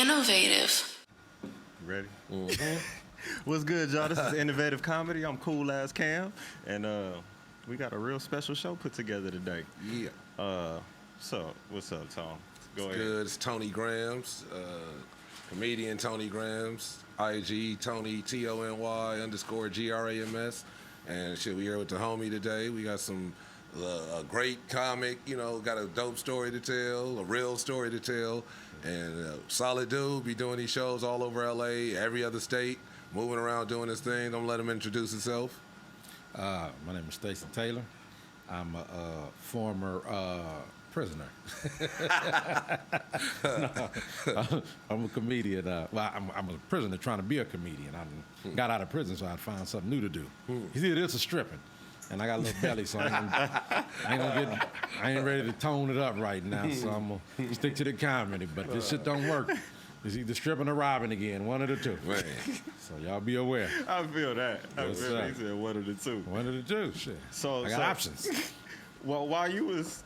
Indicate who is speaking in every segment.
Speaker 1: Innovative.
Speaker 2: Ready? What's good, y'all? This is Innovative Comedy. I'm Coolazzcam, and we got a real special show put together today.
Speaker 3: Yeah.
Speaker 2: So, what's up, Tom? Go
Speaker 3: It's
Speaker 2: ahead.
Speaker 3: good. It's Tony Grams, comedian Tony Grams, IG Tony TONY_GRAMS, and shit. We here with the homie today. We got some a great comic. You know, got a dope story to tell, a real story to tell, and solid dude. Be doing these shows all over LA, every other state, moving around doing his thing. Don't let him introduce himself.
Speaker 4: My name is Stacey Taylor. I'm a former prisoner. No, I'm a comedian. I'm a prisoner trying to be a comedian. I got out of prison, so I found something new to do. You see, this is stripping, and I got a little belly, so I ain't ready to tone it up right now. So I'm gonna stick to the comedy. But this shit don't work. It's either stripping or robbing again, one of the two.
Speaker 3: Man.
Speaker 4: So y'all be aware.
Speaker 2: I feel that.
Speaker 4: Yes,
Speaker 2: He said one of the two.
Speaker 4: One of the two. Shit.
Speaker 2: So
Speaker 4: I got options.
Speaker 2: Well, while you was,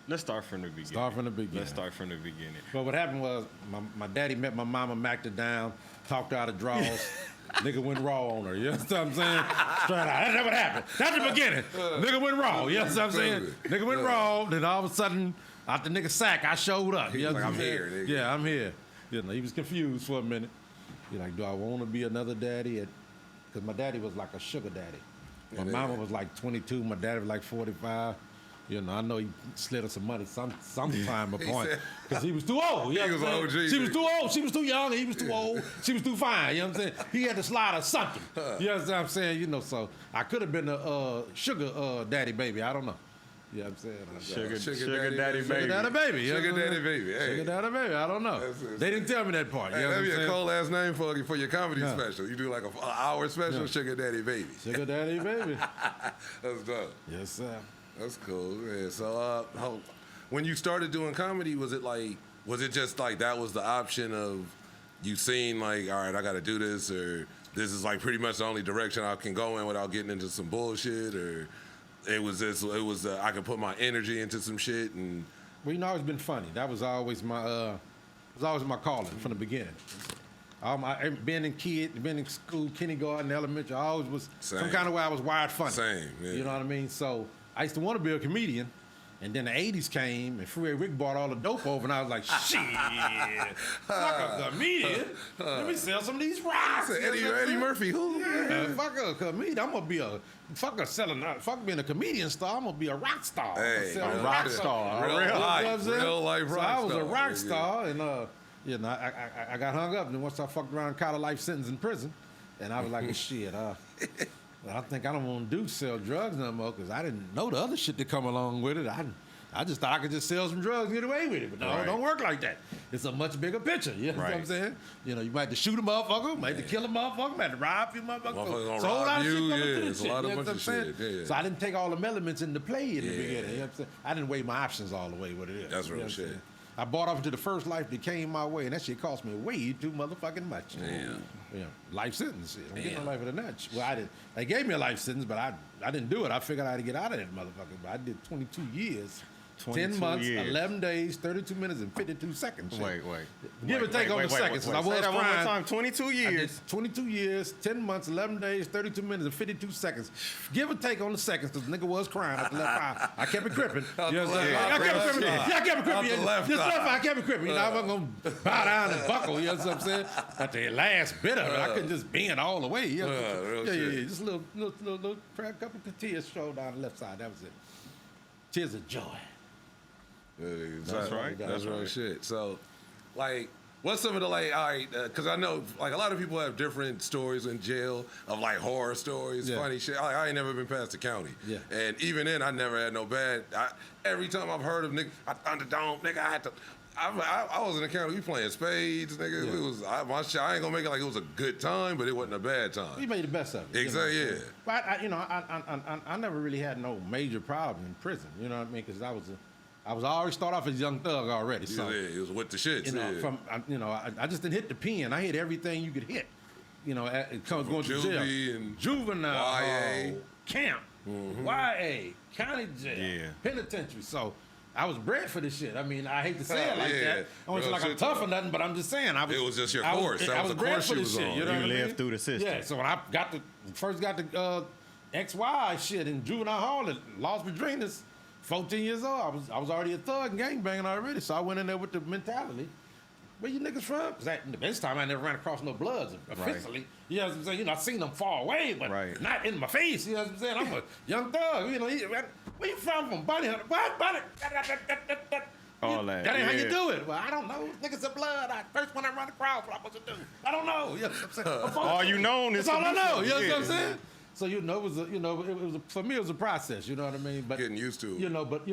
Speaker 2: let's start from the beginning.
Speaker 4: Start from the beginning.
Speaker 2: Let's start from the beginning.
Speaker 4: But what happened was my daddy met my mama, macked her down, talked her out of draws. Nigga went raw on her. You know what I'm saying? Straight out. That's not what happened. That's the beginning. Nigga went raw. You know what I'm saying? Nigga went raw. Then all of a sudden, out the nigga sack, I showed up.
Speaker 3: He's
Speaker 4: You know
Speaker 3: like,
Speaker 4: what
Speaker 3: I'm here, nigga.
Speaker 4: Yeah, I'm here. You know, he was confused for a minute. He's like, do I want to be another daddy? Because my daddy was like a sugar daddy. My mama was like 22. My daddy was like 45. You know, I know he slid us some money sometime a point because he was too old.
Speaker 3: He was OG.
Speaker 4: She was too old. She was too young. He was too old. She was too fine. You know what I'm saying? He had to slide her something. You know what I'm saying? You know, so I could have been a sugar daddy baby. I don't know. You know what I'm saying?
Speaker 2: Sugar daddy baby.
Speaker 4: Sugar daddy baby.
Speaker 3: Sugar daddy baby. Hey.
Speaker 4: Sugar daddy baby. I don't know. They didn't tell me that part.
Speaker 3: Hey,
Speaker 4: You know
Speaker 3: that'd be
Speaker 4: what I'm
Speaker 3: a
Speaker 4: saying?
Speaker 3: cold ass name for your comedy special. You do like an hour special, Sugar Daddy Baby.
Speaker 4: Sugar daddy baby.
Speaker 3: That's dope.
Speaker 4: Yes, sir.
Speaker 3: That's cool. Yeah. So, when you started doing comedy, was it just like that was the option of you seeing like, all right, I got to do this, or this is like pretty much the only direction I can go in without getting into some bullshit, or it was I could put my energy into some shit and.
Speaker 4: Well, you know, I've always been funny. That was always my calling from the beginning. Been in school, kindergarten, elementary. I always was some kind of way I was wired funny.
Speaker 3: Same, yeah.
Speaker 4: You know what I mean? So I used to want to be a comedian, and then the '80s came, and Freeway Rick bought all the dope over, and I was like, shit, fuck a comedian. Let me sell some of these rocks.
Speaker 3: Eddie Murphy, who?
Speaker 4: Yeah, fuck a comedian. I'm gonna be fuck being a comedian star. I'm gonna be a rock star.
Speaker 3: Hey,
Speaker 4: a
Speaker 2: rock star.
Speaker 3: Real life rock star.
Speaker 4: So I was a rock star, and you know, I got hung up, and once I fucked around, caught a life sentence in prison, and I was like, shit, I think I don't want to sell drugs no more because I didn't know the other shit that come along with it. I just thought I could just sell some drugs and get away with it, but no, it don't work like that. It's a much bigger picture. You know what I'm saying? You know, you might have to shoot a motherfucker, might have to kill a motherfucker, might have to rob you, motherfucker.
Speaker 3: Motherfuckers
Speaker 4: So a lot of shit coming to
Speaker 3: it's
Speaker 4: this
Speaker 3: a lot
Speaker 4: shit.
Speaker 3: of bunch of shit. Yeah.
Speaker 4: So I didn't take all the elements into play in the beginning. You know what I'm saying? I didn't weigh my options all the way what it is.
Speaker 3: That's
Speaker 4: You know
Speaker 3: real
Speaker 4: what I'm
Speaker 3: shit.
Speaker 4: saying? I bought off into the first life that came my way, and that shit cost me way too motherfucking much.
Speaker 3: Damn.
Speaker 4: Yeah, life sentence. Shit. I'm getting a life of the nuts. Well, I did. They gave me a life sentence, but I didn't do it. I figured I had to get out of that motherfucker. But I did 22 years. 10 months, 11 days, 32 minutes, and 52 seconds.
Speaker 2: Wait.
Speaker 4: Give or take on the seconds. I was
Speaker 2: Say that one more
Speaker 4: crying.
Speaker 2: time. 22 years.
Speaker 4: I did 22 years, 10 months, 11 days, 32 minutes, and 52 seconds. Give or take on the seconds, because the nigga was crying at the left eye. I kept it crippin'. You know what I'm saying? I kept it crippin'. Yeah, I kept it crippin'.
Speaker 3: Out the left
Speaker 4: Just
Speaker 3: eye.
Speaker 4: left eye, I kept it crippin'. You know, I wasn't going to bow down and buckle. You know what I'm saying? At the last bit of it, I couldn't just bend all the way. You know? Yeah. Just a little couple of tears strolled down the left side. That was it. Tears of joy.
Speaker 3: That's
Speaker 2: right.
Speaker 3: That's real shit. So, like, what's some of the, like, all right, because I know, like, a lot of people have different stories in jail of, like, horror stories, funny shit. I ain't never been past the county.
Speaker 4: Yeah.
Speaker 3: And even then, I never had no bad. Every time I've heard of nigga, I thunderdome, nigga, I had to. I was in the county, we playing spades, nigga.
Speaker 4: Yeah.
Speaker 3: It was, I ain't gonna make it like it was a good time, but it wasn't a bad time.
Speaker 4: We made the best of it.
Speaker 3: Exactly,
Speaker 4: you know?
Speaker 3: yeah.
Speaker 4: But I never really had no major problem in prison. You know what I mean? Because I was already start off as a young thug already. So
Speaker 3: it was with the shits.
Speaker 4: I just didn't hit the pen. I hit everything you could hit. You know, it comes going to jail,
Speaker 3: and
Speaker 4: juvenile,
Speaker 3: YA.
Speaker 4: camp, YA, county jail,
Speaker 2: Yeah.
Speaker 4: penitentiary. So I was bred for this shit. I mean, I hate to say it like
Speaker 3: Yeah.
Speaker 4: that. I don't feel like I'm tough or nothing, but I'm just saying.
Speaker 3: It was just your course. That was the
Speaker 4: bred
Speaker 3: course
Speaker 4: for
Speaker 3: you
Speaker 4: this
Speaker 3: was
Speaker 4: shit.
Speaker 3: on.
Speaker 4: You know what I mean?
Speaker 2: lived through the system.
Speaker 4: Yeah. So when I first got the XY shit in juvenile hall at Las Padrinas, 14 years old, I was already a thug and gangbanging already. So I went in there with the mentality. Where you niggas from? Because this time I never ran across no bloods officially.
Speaker 2: Right.
Speaker 4: You know what I'm saying? You know, I seen them far away, but
Speaker 2: Right.
Speaker 4: not in my face. You know what I'm saying? I'm a young thug. You know, where you from Bunny Hunter? What? Bunny?
Speaker 2: All that.
Speaker 4: That ain't how you
Speaker 2: yeah.
Speaker 4: do it. Well, I don't know. Niggas are blood. First one I run across, what I'm supposed to do? I don't know. You know what I'm saying?
Speaker 2: All you known is
Speaker 4: That's all I know. You know
Speaker 2: Yeah.
Speaker 4: what I'm saying? So it was for me it was a process. You know what I mean? But
Speaker 3: Getting used to it.
Speaker 4: You know, but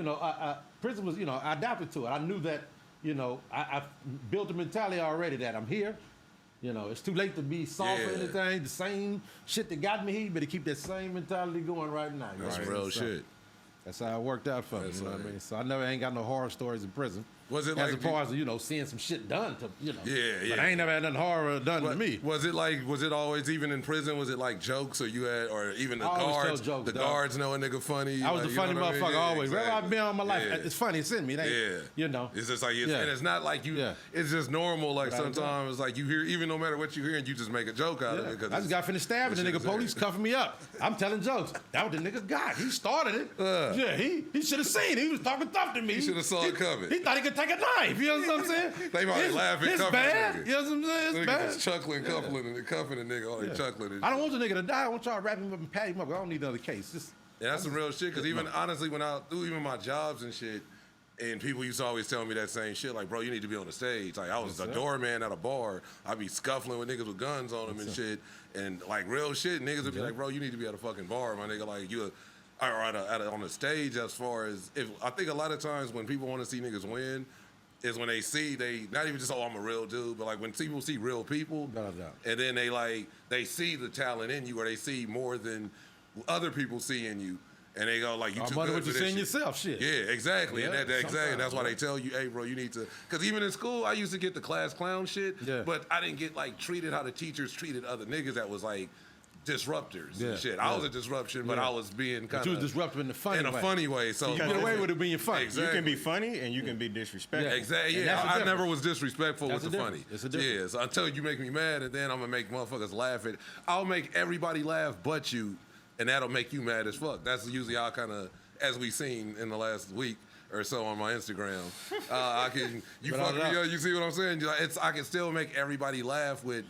Speaker 4: prison was I adapted to it. I knew that I built a mentality already that I'm here. You know, it's too late to be soft or
Speaker 3: Yeah.
Speaker 4: anything. The same shit that got me here, but to keep that same mentality going right now. You know
Speaker 3: That's
Speaker 4: what I
Speaker 3: real
Speaker 4: mean? So
Speaker 3: shit.
Speaker 4: that's how it worked out for me. You know what I mean? So I never ain't got no horror stories in prison.
Speaker 3: Was it
Speaker 4: as
Speaker 3: like
Speaker 4: far as seeing some shit done to
Speaker 3: Yeah,
Speaker 4: But
Speaker 3: yeah.
Speaker 4: I ain't never had nothing horror done to me.
Speaker 3: Was it always, even in prison, was it like jokes, or even the
Speaker 4: I always tell
Speaker 3: guards?
Speaker 4: jokes,
Speaker 3: The
Speaker 4: dog.
Speaker 3: guards know a nigga funny.
Speaker 4: I was the
Speaker 3: you
Speaker 4: funny
Speaker 3: know what I mean?
Speaker 4: motherfucker
Speaker 3: Yeah,
Speaker 4: always. Wherever
Speaker 3: exactly.
Speaker 4: I've been all my life,
Speaker 3: Yeah.
Speaker 4: it's funny. It's in me. It ain't,
Speaker 3: Yeah. It's just like, and it's not like you,
Speaker 4: Yeah.
Speaker 3: it's just normal. Like
Speaker 4: Without a doubt.
Speaker 3: sometimes, like you hear, even no matter what you hear, and you just make a joke out of it.
Speaker 4: I just got finished stabbing the
Speaker 3: that
Speaker 4: nigga.
Speaker 3: shit is
Speaker 4: Police
Speaker 3: there.
Speaker 4: cuffing me up. I'm telling jokes. That was the nigga got. He started it. Yeah, he should have seen it. He was talking tough to me.
Speaker 3: He shoulda saw it coming.
Speaker 4: He thought he could take a knife. You know what I'm saying?
Speaker 3: They might laugh and
Speaker 4: It's
Speaker 3: cuff
Speaker 4: bad.
Speaker 3: the nigga.
Speaker 4: You know what I'm saying? It's
Speaker 3: Nigga
Speaker 4: bad.
Speaker 3: just chuckling, cuffing a nigga. Oh, they chuckling. And
Speaker 4: I don't want the nigga to die. I want y'all to wrap him up and pat him up. I don't need another case. Just
Speaker 3: Yeah, that's some real shit. Because even honestly, when I do even my jobs and shit, and people used to always tell me that same shit, like, bro, you need to be on the stage. Like, I was a doorman at a bar. I'd be scuffling with niggas with guns on them and shit. And like real shit, niggas would be like, bro, you need to be at a fucking bar, my nigga. Like you are on the stage. As far as if I think a lot of times when people want to see niggas win, is when they not even just, oh, I'm a real dude, but like when people see real people,
Speaker 4: Without a doubt.
Speaker 3: and then they see the talent in you, or they see more than other people see in you, and they go like, you too
Speaker 4: what
Speaker 3: good
Speaker 4: you
Speaker 3: for this
Speaker 4: see in
Speaker 3: shit.
Speaker 4: yourself, shit.
Speaker 3: Yeah, exactly.
Speaker 4: Yeah,
Speaker 3: And exactly. And that's why they
Speaker 4: sometimes,
Speaker 3: tell you, hey, bro, you need to. Because even in school, I used to get the class clown shit,
Speaker 4: Yeah.
Speaker 3: but I didn't get like treated how the teachers treated other niggas that was like disruptors
Speaker 4: Yeah,
Speaker 3: and shit.
Speaker 4: yeah.
Speaker 3: I was a disruption, but
Speaker 4: Yeah.
Speaker 3: I was being kind
Speaker 4: But you was disruptive in the funny way.
Speaker 3: funny way. So
Speaker 4: You get away with it being funny.
Speaker 3: Exactly.
Speaker 2: You can be funny and you can be disrespectful.
Speaker 4: Yeah.
Speaker 3: Exactly.
Speaker 4: And
Speaker 3: Yeah,
Speaker 4: that's the
Speaker 3: I
Speaker 4: difference.
Speaker 3: never was disrespectful
Speaker 4: That's
Speaker 3: with
Speaker 4: the
Speaker 3: the
Speaker 4: difference.
Speaker 3: funny.
Speaker 4: It's the difference.
Speaker 3: Yeah, so until you make me mad, and then I'm gonna make motherfuckers laugh at. I'll make everybody laugh but you, and that'll make you mad as fuck. That's usually how kind of, as we seen in the last week or so on my Instagram. I can you
Speaker 4: But
Speaker 3: fuck me
Speaker 4: I-
Speaker 3: up. You see what I'm saying? I can still make everybody laugh with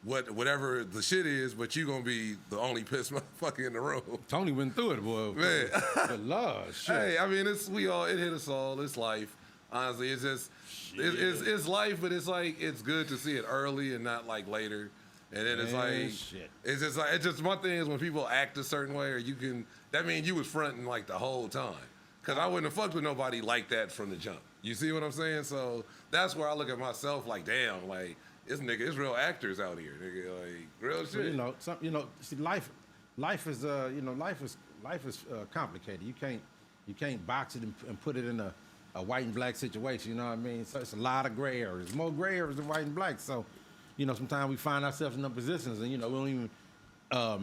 Speaker 3: whatever the shit is, but you gonna be the only pissed motherfucker in the room.
Speaker 4: Tony went through it, boy.
Speaker 3: Man.
Speaker 4: Good Lord, shit.
Speaker 3: Hey, I mean, it hit us all. It's life. Honestly, it's just, it's life, but it's like, it's good to see it early and not like later. And then it's
Speaker 4: Man,
Speaker 3: like,
Speaker 4: shit.
Speaker 3: it's just my thing is when people act a certain way, or that means you was fronting like the whole time. Cause I wouldn't have fucked with nobody like that from the jump. You see what I'm saying? So that's where I look at myself like, damn, like, this nigga, it's real actors out here, nigga, like, real shit.
Speaker 4: See, life is complicated. You can't box it and put it in a white and black situation. You know what I mean? So it's a lot of gray areas, more gray areas than white and black. So, sometimes we find ourselves in them positions, and we don't even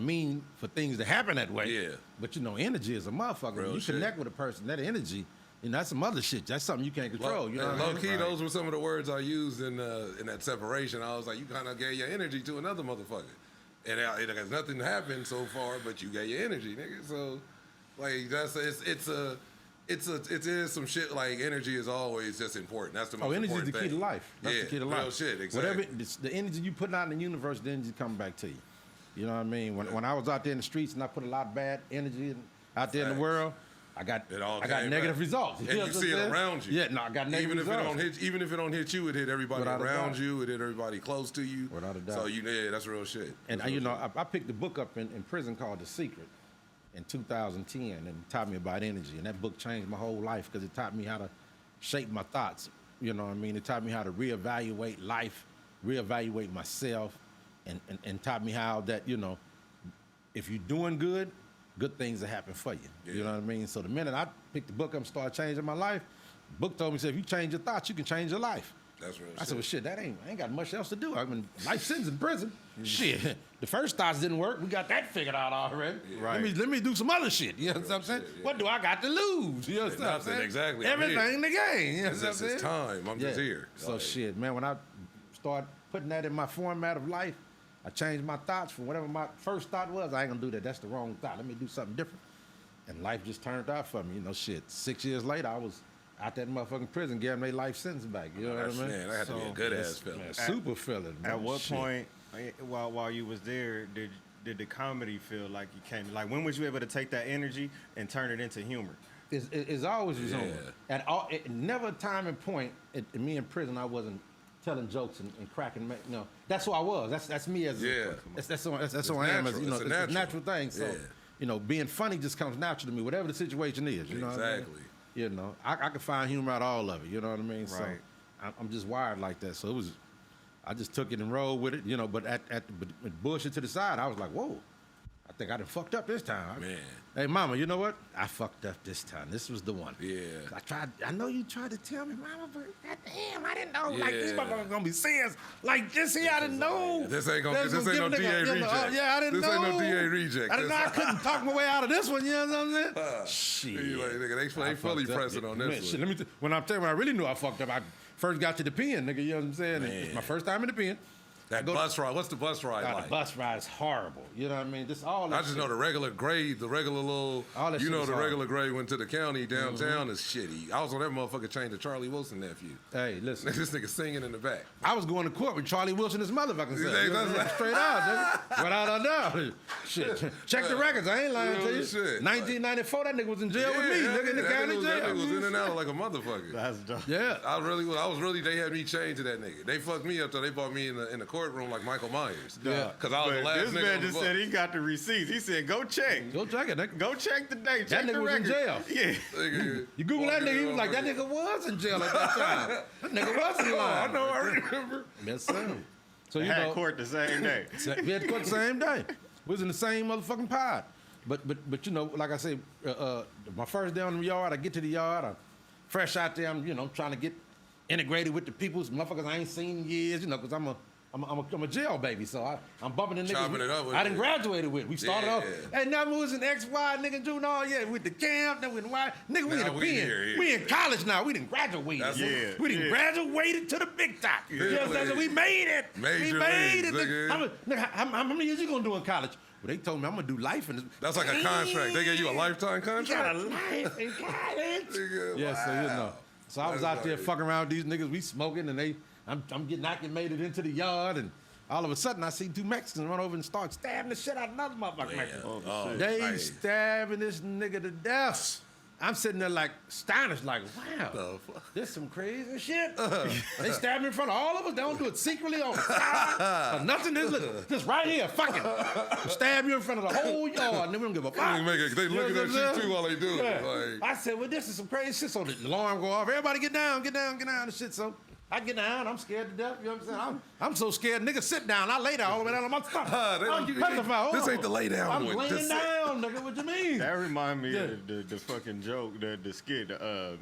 Speaker 4: mean for things to happen that way.
Speaker 3: Yeah.
Speaker 4: But energy is a motherfucker.
Speaker 3: Real
Speaker 4: When you
Speaker 3: shit.
Speaker 4: connect with a person, that energy. That's some other shit. That's something you can't control. You know what I
Speaker 3: low
Speaker 4: mean?
Speaker 3: key, those were some of the words I used in that separation. I was like, you kind of gave your energy to another motherfucker, and it has nothing happened so far, but you gave your energy, nigga. So, like, it is some shit. Like, energy is always just important. That's the most
Speaker 4: energy is
Speaker 3: important
Speaker 4: the key
Speaker 3: thing.
Speaker 4: to life. That's
Speaker 3: yeah,
Speaker 4: the key to life.
Speaker 3: real shit. Exactly.
Speaker 4: Whatever the energy you put out in the universe, the energy coming back to you. You know what I mean? When I was out there in the streets and I put a lot of bad energy out there in the
Speaker 3: Facts.
Speaker 4: world, I got negative
Speaker 3: back.
Speaker 4: results.
Speaker 3: And
Speaker 4: know
Speaker 3: you
Speaker 4: what I'm
Speaker 3: see it
Speaker 4: saying?
Speaker 3: around you.
Speaker 4: Yeah, no, I got negative results.
Speaker 3: Even if it don't hit you, it hit everybody
Speaker 4: Without a
Speaker 3: around
Speaker 4: doubt.
Speaker 3: you. It hit everybody close to you.
Speaker 4: Without a doubt.
Speaker 3: So that's real shit.
Speaker 4: And
Speaker 3: That's real shit.
Speaker 4: I picked a book up in prison called The Secret in 2010, and it taught me about energy. And that book changed my whole life because it taught me how to shape my thoughts. You know what I mean? It taught me how to reevaluate life, reevaluate myself, and taught me how that, if you're doing good, good things will happen for you.
Speaker 3: Yeah.
Speaker 4: You know what I mean? So the minute I picked the book up and started changing my life, the book told me, if you change your thoughts, you can change your life.
Speaker 3: That's real
Speaker 4: I said, well, shit, I ain't got much else to do. I mean, life sentence in prison. Shit, the first thoughts didn't work. We got that figured out already.
Speaker 2: Yeah. Right.
Speaker 4: Let me do some other shit. You know what I'm saying?
Speaker 3: Shit, yeah.
Speaker 4: What do I got to lose? You know what I'm saying?
Speaker 3: Exactly.
Speaker 4: Everything in the game. You know what I'm
Speaker 3: It's
Speaker 4: saying?
Speaker 3: time. I'm just here.
Speaker 4: So
Speaker 3: Like,
Speaker 4: shit, man, when I start putting that in my format of life, I changed my thoughts from whatever my first thought was. I ain't gonna do that. That's the wrong thought. Let me do something different. And life just turned out for me. You know, shit. 6 years later, I was out that motherfucking prison, getting their life sentence back. You know what I mean?
Speaker 3: Man, that had to be a good ass feeling.
Speaker 4: Man, super feeling. Man.
Speaker 2: At what
Speaker 4: Shit.
Speaker 2: point, while you was there, did the comedy feel like you came? Like, when was you able to take that energy and turn it into humor?
Speaker 4: It's always was
Speaker 3: Yeah.
Speaker 4: humor. Never a time and point in me in prison I wasn't telling jokes and cracking. You know, that's who I was. That's me as
Speaker 3: Yeah.
Speaker 4: That's who I am. As,
Speaker 3: natural.
Speaker 4: you know,
Speaker 3: It's a
Speaker 4: it's a natural thing. So,
Speaker 3: Yeah.
Speaker 4: you know, being funny just comes natural to me, whatever the situation is. You know what I mean?
Speaker 3: Exactly.
Speaker 4: You know, I can find humor out of all of it. You know what I mean?
Speaker 2: Right.
Speaker 4: So I'm just wired like that. So I just took it and rolled with it. You know, but but bullshit to the side, I was like, whoa. I think I done fucked up this time.
Speaker 3: Man.
Speaker 4: Hey, mama, you know what? I fucked up this time. This was the one.
Speaker 3: Yeah.
Speaker 4: I know you tried to tell me, mama, but goddamn, I didn't know. Like, this
Speaker 3: Yeah.
Speaker 4: motherfucker's gonna be serious. Like, this here, I didn't know.
Speaker 3: This ain't no
Speaker 4: give
Speaker 3: DA
Speaker 4: a nigga,
Speaker 3: reject.
Speaker 4: yeah, I didn't
Speaker 3: This
Speaker 4: know.
Speaker 3: ain't no DA reject.
Speaker 4: I didn't know I couldn't talk my way out of this one, you know what I'm saying? Shit.
Speaker 3: You like, nigga, they fully
Speaker 4: fucked up.
Speaker 3: pressing on
Speaker 4: Man,
Speaker 3: this
Speaker 4: shit,
Speaker 3: one.
Speaker 4: when I really knew I fucked up, I first got to the pen, nigga, you know what I'm saying?
Speaker 3: Man.
Speaker 4: It's my first time in the pen.
Speaker 3: That bus ride, what's the bus ride
Speaker 4: God,
Speaker 3: like?
Speaker 4: the bus ride is horrible. You know what I mean? This all.
Speaker 3: I just know the regular grade, the regular little,
Speaker 4: All that
Speaker 3: you
Speaker 4: shit
Speaker 3: know,
Speaker 4: is
Speaker 3: the
Speaker 4: hard.
Speaker 3: regular grade went to the county downtown is shitty. I was on that motherfucker chain to Charlie Wilson nephew.
Speaker 4: Hey, listen.
Speaker 3: This nigga singing in the back.
Speaker 4: I was going to court with Charlie Wilson, his motherfucking self.
Speaker 3: Yeah,
Speaker 4: You know what I'm saying?
Speaker 3: that's-
Speaker 4: Straight out, nigga. Without a doubt. Shit. Check the records. I ain't lying to
Speaker 3: Real
Speaker 4: you.
Speaker 3: shit.
Speaker 4: 1994, that nigga was in jail with me,
Speaker 3: that
Speaker 4: nigga, in the
Speaker 3: that
Speaker 4: county
Speaker 3: nigga was- That
Speaker 4: jail.
Speaker 3: nigga was in and out like a motherfucker.
Speaker 2: That's dope.
Speaker 4: Yeah.
Speaker 3: I was really, they had me chained to that nigga. They fucked me up till they brought me in the courtroom like Michael Myers.
Speaker 4: Yeah.
Speaker 3: Cause I was the
Speaker 2: But
Speaker 3: last
Speaker 2: this
Speaker 3: nigga
Speaker 2: man
Speaker 3: on the
Speaker 2: just
Speaker 3: bus.
Speaker 2: said he got the receipts. He said, go check.
Speaker 4: Go check it, nigga.
Speaker 2: Go check the date.
Speaker 4: That
Speaker 2: Check the
Speaker 4: nigga was in
Speaker 2: record.
Speaker 4: jail.
Speaker 2: Yeah.
Speaker 3: Nigga,
Speaker 4: You Google that
Speaker 3: walking
Speaker 4: nigga, he
Speaker 3: in
Speaker 4: was like, that
Speaker 3: motherfucker.
Speaker 4: nigga was in jail at that time. That nigga was in
Speaker 3: Oh, I
Speaker 4: line.
Speaker 3: know, I remember.
Speaker 4: Yes, sir. So, you
Speaker 2: Had
Speaker 4: know,
Speaker 2: court the same day.
Speaker 4: we had court the same day. We was in the same motherfucking pod. But you know, like I say, my first day on the yard, I get to the yard, I'm fresh out there, I'm trying to get integrated with the people, some motherfuckers I ain't seen in years, because I'm a jail baby, so I'm bumping the niggas.
Speaker 3: Chopping it up with
Speaker 4: I done
Speaker 3: it.
Speaker 4: graduated with. We started off,
Speaker 3: Yeah.
Speaker 4: hey, now we was in X, Y, nigga, doing all, with the camp, then we in Y. Nigga, we in
Speaker 3: Now
Speaker 4: the
Speaker 3: we
Speaker 4: pen.
Speaker 3: here.
Speaker 4: We in college now. We done graduated.
Speaker 3: That's
Speaker 2: it.
Speaker 4: We done
Speaker 2: Yeah.
Speaker 4: graduated to the big top. You know what I'm saying?
Speaker 3: Major
Speaker 4: We made it.
Speaker 3: Major
Speaker 4: we made
Speaker 3: leagues,
Speaker 4: it.
Speaker 3: nigga.
Speaker 4: Nigga, how many years you gonna do in college? Well, they told me I'm gonna do life in this.
Speaker 3: That's like a contract. They gave you a lifetime
Speaker 4: You got
Speaker 3: contract.
Speaker 4: a life in college.
Speaker 3: Nigga,
Speaker 4: Yeah, so
Speaker 3: wow.
Speaker 4: So I was
Speaker 3: That's
Speaker 4: out there
Speaker 3: like-
Speaker 4: fucking around with these niggas. We smoking, and I made it into the yard, and all of a sudden I see two Mexicans run over and start stabbing the shit out of another motherfucking Mexican.
Speaker 3: Oh,
Speaker 4: They
Speaker 3: hey.
Speaker 4: stabbing this nigga to death. I'm sitting there like astonished, like, wow,
Speaker 3: The fuck?
Speaker 4: this some crazy shit. They stab me in front of all of us. They don't do it secretly on the side or nothing. This right here, fucking stab you in front of the whole yard, and then we don't give a fuck.
Speaker 3: They looking at you too while they do it.
Speaker 4: Yeah.
Speaker 3: Like,
Speaker 4: I said, well, this is some crazy shit. So the alarm go off. Everybody get down, and shit. So I get down. I'm scared to death. You know what I'm saying? I'm so scared. Nigga, sit down. I lay down all the way down on my stomach. I'm petrified.
Speaker 3: this ain't the lay down
Speaker 4: I'm
Speaker 3: one.
Speaker 4: laying
Speaker 3: Just sit.
Speaker 4: down, nigga. What you mean?
Speaker 2: That remind me
Speaker 4: Yeah.
Speaker 2: of the fucking joke, the skit,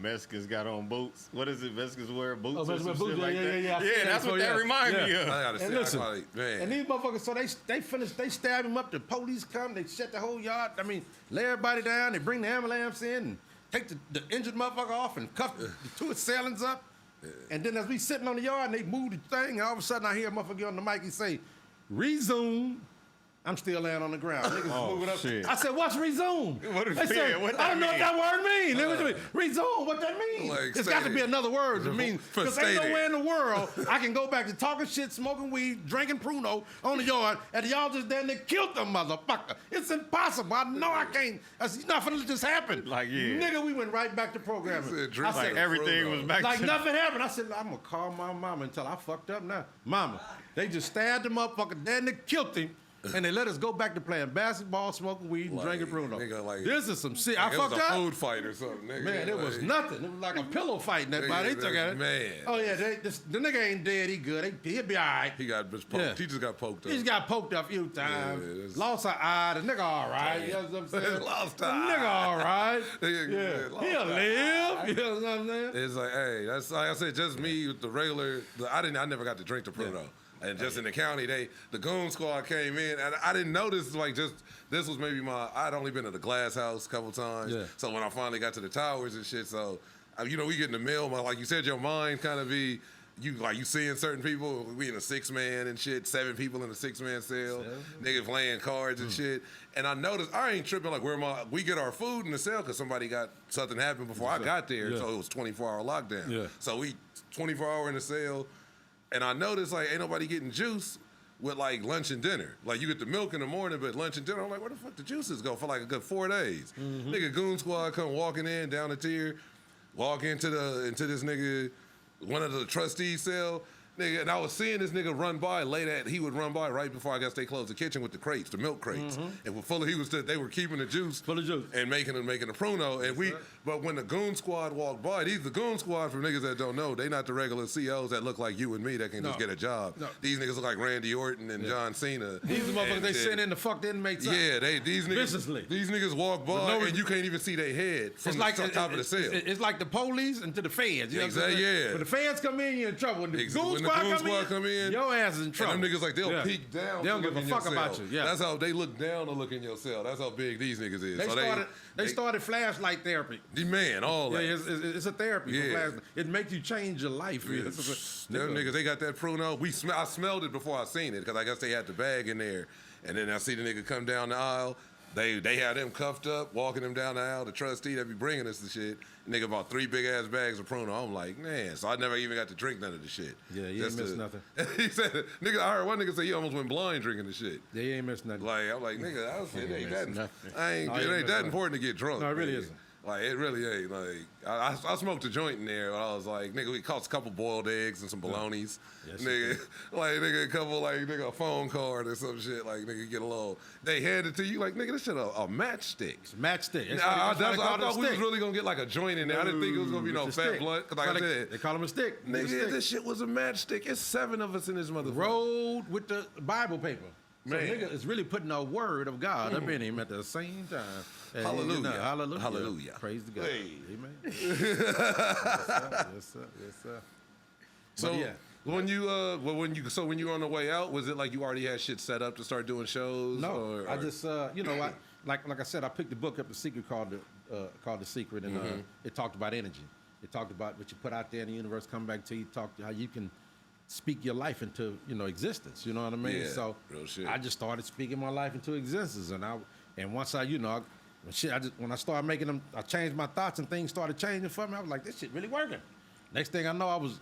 Speaker 2: Mexicans got on boots. What is it? Mexicans wear boots or
Speaker 4: Mexicans
Speaker 2: some
Speaker 4: wear
Speaker 2: shit
Speaker 4: boots,
Speaker 2: like
Speaker 4: yeah,
Speaker 2: that?
Speaker 4: yeah, yeah.
Speaker 2: Yeah, that's what that remind me
Speaker 4: Yeah.
Speaker 2: of.
Speaker 3: I gotta
Speaker 4: And
Speaker 3: say,
Speaker 4: listen,
Speaker 3: like, man.
Speaker 4: and these motherfuckers, so they finished, they stab him up, the police come, they shut the whole yard, lay everybody down, they bring the ambulance in and take the injured motherfucker off and cuff the two assailants up. And then as we sitting on the yard and they move the thing, and all of a sudden I hear a motherfucker get on the mic, he say, resume. I'm still laying on the ground. Niggas
Speaker 2: Oh,
Speaker 4: moving up.
Speaker 2: shit.
Speaker 4: I said, what's resume?
Speaker 2: What
Speaker 4: They said,
Speaker 2: yeah, what
Speaker 4: I
Speaker 2: that
Speaker 4: don't know what
Speaker 2: mean?
Speaker 4: that word means. What you mean? Resume, what that mean?
Speaker 3: Like,
Speaker 4: It's got to
Speaker 3: state
Speaker 4: be
Speaker 3: it.
Speaker 4: another word to mean,
Speaker 3: For
Speaker 4: because ain't
Speaker 3: state it.
Speaker 4: nowhere in the world I can go back to talking shit, smoking weed, drinking Pruno on the yard, and y'all just down there killed the motherfucker. It's impossible. I know I can't. It's not gonna just happen.
Speaker 2: Like, yeah.
Speaker 4: Nigga, we went right back to programming.
Speaker 3: He said,
Speaker 4: I
Speaker 3: drink
Speaker 4: said,
Speaker 2: Like everything was back
Speaker 4: like
Speaker 2: to
Speaker 4: nothing happened. I said, I'm gonna call my mama until I fucked up now. Mama, they just stabbed the motherfucker, then they killed him. and they let us go back to playing basketball, smoking weed, and drinking Bruno. This is some shit. I fucked up.
Speaker 3: It was a food fight or something, nigga.
Speaker 4: Man, it was nothing. It was like a pillow fight in that body. They took at it.
Speaker 3: Man.
Speaker 4: Oh, yeah, the nigga ain't dead. He good. He'll be all right.
Speaker 3: He got poked. Yeah. He just got poked up.
Speaker 4: He just got poked up a few times. Lost an eye. The nigga all right. You know what I'm saying?
Speaker 3: Lost an eye.
Speaker 4: The nigga all right. He'll live. You know what I'm saying?
Speaker 3: It's like, hey, that's like I said, just me with the regular. I never got to drink the Pruno. And just in the county, the goon squad came in, and I didn't notice, this was maybe I'd only been to the Glass House a couple times. Yeah. So when I finally got to the towers and shit, so, we get in the mail, like you said, your mind kind of be, you seeing certain people, we in a 6-man and shit, 7 people in a 6-man cell, niggas playing cards and shit. And I noticed, I ain't tripping, like, we get our food in the cell because something happened before I got there, so it was 24-hour lockdown. Yeah. So we 24 hour in the cell. And I noticed, like, ain't nobody getting juice with, like, lunch and dinner. Like, you get the milk in the morning, but lunch and dinner, I'm like, where the fuck the juices go for, like, a good 4 days? Mm-hmm. Nigga, goon squad come walking in, down the tier, walk into this nigga, one of the trustees' cell. Nigga, and I was seeing this nigga run by he would run by right before I guess they closed the kitchen with the crates, the milk crates. Mm-hmm. And they were keeping the juice
Speaker 4: full of juice
Speaker 3: and making a Pruno. And but when the goon squad walked by, these the goon squad for niggas that don't know, they not the regular COs that look like you and me that can just get a job. No. These niggas look like Randy Orton and John Cena.
Speaker 4: These motherfuckers they send in to fuck the inmates up.
Speaker 3: Yeah, these niggas walk by and you can't even see their head from the top of the cell.
Speaker 4: It's like the police and to the feds. You know
Speaker 3: exactly, yeah.
Speaker 4: When the feds come in, you're in trouble. When the goon squad come in, your ass is in trouble.
Speaker 3: And them niggas like they'll peek down.
Speaker 4: They don't give a fuck about you. Yeah.
Speaker 3: That's how they look down to look in your cell. That's how big these niggas is.
Speaker 4: They started flashlight therapy.
Speaker 3: Man, all that.
Speaker 4: Yeah, it's a therapy. Yeah. It makes you change your life.
Speaker 3: Yeah. Them niggas, they got that Pruno. I smelled it before I seen it because I guess they had the bag in there. And then I see the nigga come down the aisle. They had them cuffed up, walking them down the aisle. The trustee that be bringing us the shit. Nigga bought 3 big ass bags of Pruno. I'm like, man. So I never even got to drink none of the shit.
Speaker 4: Yeah, you ain't missed nothing.
Speaker 3: He said, nigga, I heard one nigga say he almost went blind drinking the shit.
Speaker 4: Yeah, you ain't missed nothing.
Speaker 3: Like, I'm like, nigga, it ain't that important to get drunk.
Speaker 4: No, it really isn't.
Speaker 3: Like, it really ain't. Like, I smoked a joint in there, but I was like, nigga, we cost a couple boiled eggs and some bolognas. Yes, nigga, a phone card or some shit. Like, nigga, get a little. They hand it to you, like, nigga, this shit a matchstick.
Speaker 4: It's a matchstick.
Speaker 3: I thought we was really gonna get like a joint in there. I didn't think it was gonna be no fat blunt. Cause like I said,
Speaker 4: they call them a stick.
Speaker 3: Nigga, this shit was a matchstick. It's 7 of us in this motherfucker.
Speaker 4: Rolled with the Bible paper. So nigga is really putting a word of God up in him at the same time.
Speaker 3: Hallelujah.
Speaker 4: Hallelujah.
Speaker 3: Hallelujah.
Speaker 4: Praise to God.
Speaker 3: Hey.
Speaker 4: Amen. Yes, sir.
Speaker 3: So yeah. When you were on the way out, was it like you already had shit set up to start doing shows?
Speaker 4: No, I just like I said, I picked the book up, The Secret, called The Secret, and it talked about energy. It talked about what you put out there in the universe, come back to you, talk to how you can speak your life into existence. You know what I mean?
Speaker 3: Yeah,
Speaker 4: so
Speaker 3: real shit.
Speaker 4: I just started speaking my life into existence, and once when I started making them, I changed my thoughts and things started changing for me. I was like, this shit really working. Next thing I know, I was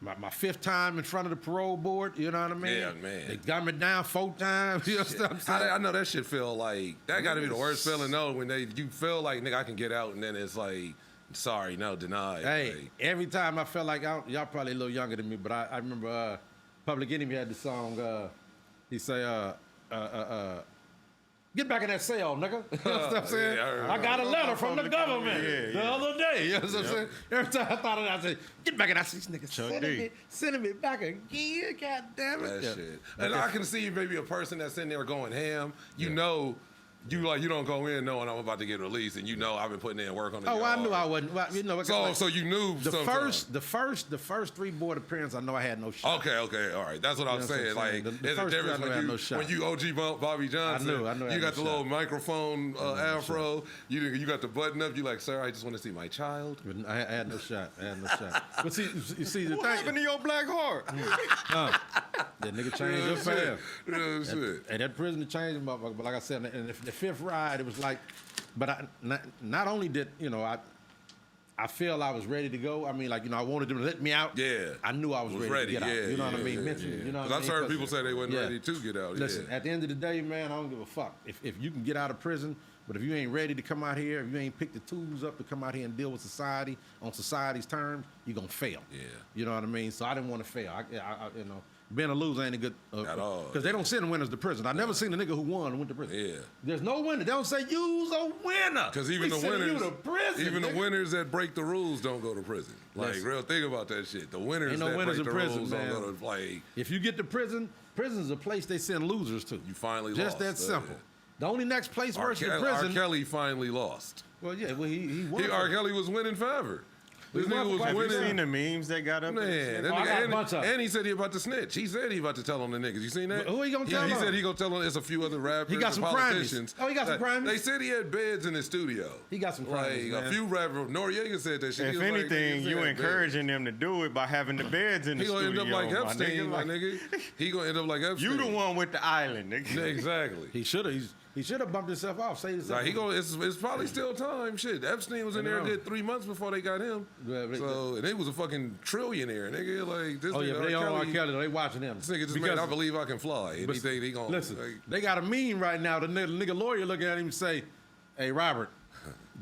Speaker 4: my 5th time in front of the parole board. You know what I mean?
Speaker 3: Yeah, man.
Speaker 4: They got me down 4 times. You know what I'm saying?
Speaker 3: I know that shit feel like that got to be the worst feeling though when you feel like nigga I can get out and then it's like. Sorry, no, denied.
Speaker 4: Hey, every time I felt like y'all probably a little younger than me, but I remember Public Enemy had the song. He say, "Get back in that cell, nigga." You know what I'm saying? Yeah, I got a letter from the government the other day. You know what I'm saying? Every time I thought of it, I said, "Get back in that." These niggas sending me back again. God damn it.
Speaker 3: That shit. And I can see maybe a person that's in there going ham. You know. You don't go in knowing I'm about to get released, and I've been putting in work on it.
Speaker 4: Oh, I knew I wasn't. Well,
Speaker 3: so you knew
Speaker 4: the first 3 board appearances. I know I had no shot.
Speaker 3: Okay, all right. That's what I was saying. Like, there's a difference when you OG Bobby Johnson. I knew you got the little microphone afro. You got the button up. You like, sir, I just want to see my child.
Speaker 4: I had no shot. But see, you see the
Speaker 2: what
Speaker 4: thing.
Speaker 2: happened to your black heart?
Speaker 4: That nigga changed your fast.
Speaker 3: Real shit.
Speaker 4: And that prisoner changed him, motherfucker. But like I said, in the 5th ride, it was like, but not only did I feel I was ready to go. I mean, I wanted them to let me out.
Speaker 3: Yeah.
Speaker 4: I knew I was ready to get out. You know what I mean? Mentally. You know what I mean?
Speaker 3: I've heard people say they wasn't ready to get out.
Speaker 4: Listen, at the end of the day, man, I don't give a fuck. If you can get out of prison, but if you ain't ready to come out here, if you ain't picked the tools up to come out here and deal with society on society's terms, you're going to fail.
Speaker 3: Yeah.
Speaker 4: You know what I mean? So I didn't want to fail. being a loser ain't a good
Speaker 3: At all.
Speaker 4: because they don't send winners to prison. I never seen a nigga who won and went to prison.
Speaker 3: Yeah.
Speaker 4: There's no winner. They don't say you's a winner.
Speaker 3: Because even
Speaker 4: We
Speaker 3: the
Speaker 4: sending
Speaker 3: winners,
Speaker 4: you to prison,
Speaker 3: even
Speaker 4: nigga.
Speaker 3: the winners that break the rules don't go to prison. Like,
Speaker 4: Listen.
Speaker 3: real think about that shit. The winners
Speaker 4: Ain't no
Speaker 3: that
Speaker 4: winners
Speaker 3: break
Speaker 4: in
Speaker 3: the
Speaker 4: prison,
Speaker 3: rules
Speaker 4: man.
Speaker 3: don't go to, like,
Speaker 4: If you get to prison, prison's a place they send losers to.
Speaker 3: you finally
Speaker 4: Just
Speaker 3: lost.
Speaker 4: that simple. The only next place
Speaker 3: R.
Speaker 4: worse than
Speaker 3: R.
Speaker 4: prison.
Speaker 3: Kelly finally lost.
Speaker 4: Well, yeah, well he won.
Speaker 3: R. Kelly was winning forever. This
Speaker 4: He won
Speaker 3: nigga
Speaker 4: for
Speaker 3: was
Speaker 4: quite
Speaker 2: Have you
Speaker 3: winning.
Speaker 2: seen the memes that got up there?
Speaker 3: Man, that
Speaker 4: Oh, I
Speaker 3: nigga,
Speaker 4: got a bunch of 'em.
Speaker 3: and he said he about to snitch. He said he about to tell on the niggas. You seen that?
Speaker 4: Who he gonna tell
Speaker 3: He
Speaker 4: on?
Speaker 3: said he gonna tell on. There's a few other rappers.
Speaker 4: He got some
Speaker 3: and
Speaker 4: primaries.
Speaker 3: politicians.
Speaker 4: Oh, he got some primaries?
Speaker 3: They said he had beds in his studio.
Speaker 4: He got some primaries,
Speaker 3: Like
Speaker 4: man.
Speaker 3: a few rappers. Noriega said that shit. He
Speaker 2: If
Speaker 3: was like,
Speaker 2: anything,
Speaker 3: niggas
Speaker 2: you
Speaker 3: had
Speaker 2: encouraging them to do it by having the beds in the
Speaker 3: He gonna
Speaker 2: studio.
Speaker 3: end up like
Speaker 2: my
Speaker 3: Epstein,
Speaker 2: nigga.
Speaker 3: my
Speaker 2: Like,
Speaker 3: nigga. He gonna end up like Epstein.
Speaker 2: You the one with the island, nigga.
Speaker 3: Yeah, exactly.
Speaker 4: He should have. He should have bumped himself off. Saved himself.
Speaker 3: Like he gonna, it's probably still time. Shit, Epstein was in there and did 3 months before they got him.
Speaker 4: Yeah, but-
Speaker 3: So and they was a fucking trillionaire, nigga. Like this.
Speaker 4: Oh yeah,
Speaker 3: nigga,
Speaker 4: but they
Speaker 3: R.
Speaker 4: on R.
Speaker 3: Kelly,
Speaker 4: Kelly. They watching him.
Speaker 3: This nigga just
Speaker 4: Because-
Speaker 3: made I Believe I Can Fly. And he think he gonna
Speaker 4: Listen,
Speaker 3: like,
Speaker 4: they got a meme right now. The nigga lawyer looking at him and say, "Hey Robert,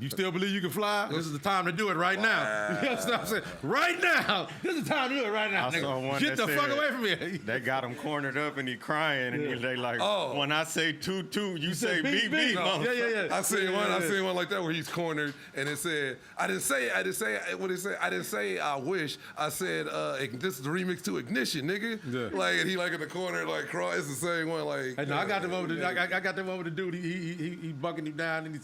Speaker 4: you still believe you can fly? This is the time to do it right now." You understand what I'm saying? Right now, this is the time to do it right now.
Speaker 2: I saw
Speaker 4: Nigga.
Speaker 2: one
Speaker 4: Get
Speaker 2: that
Speaker 4: the fuck
Speaker 2: said
Speaker 4: away from me.
Speaker 2: They got him cornered up and he crying and they like,
Speaker 3: Oh.
Speaker 2: when I say toot toot, you say
Speaker 4: beep,
Speaker 2: beep
Speaker 4: beep.
Speaker 2: beep.
Speaker 4: No. Yeah.
Speaker 3: I seen one. I seen one like that where he's cornered and it said, "I didn't say what it said. I didn't say I wish. I said this is the remix to Ignition, nigga."
Speaker 4: Yeah.
Speaker 3: Like and he like in the corner like cry. It's the same one. Like
Speaker 4: Hey, no, I got them over the. I got them over the dude. He bucking him down and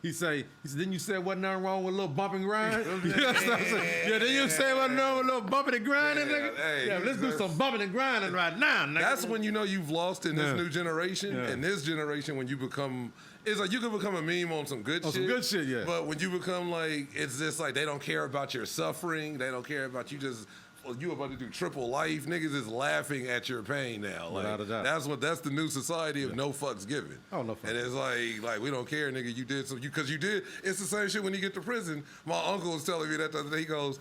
Speaker 4: he said, then you said wasn't nothing wrong with a little bump and grind? You know what I'm saying? Yeah, then you say wasn't nothing wrong with a little bumping and grinding,
Speaker 3: Yeah,
Speaker 4: nigga?
Speaker 3: hey,
Speaker 4: Yeah, let's do some bumping and grinding right now, nigga.
Speaker 3: That's when you know you've lost in this
Speaker 4: Yeah.
Speaker 3: new generation.
Speaker 4: Yeah.
Speaker 3: In this generation, when you become, it's like you can become a meme on some good
Speaker 4: On
Speaker 3: shit.
Speaker 4: some good shit, yeah.
Speaker 3: But when you become like, it's just like they don't care about your suffering. They don't care about you just. Well, you about to do triple life. Niggas is laughing at your pain now. Like,
Speaker 4: Without a doubt.
Speaker 3: That's the new society of no fucks given.
Speaker 4: Oh, no fucks.
Speaker 3: And it's like we don't care, nigga. You did so because you did. It's the same shit when you get to prison. My uncle was telling me that the other day. He goes,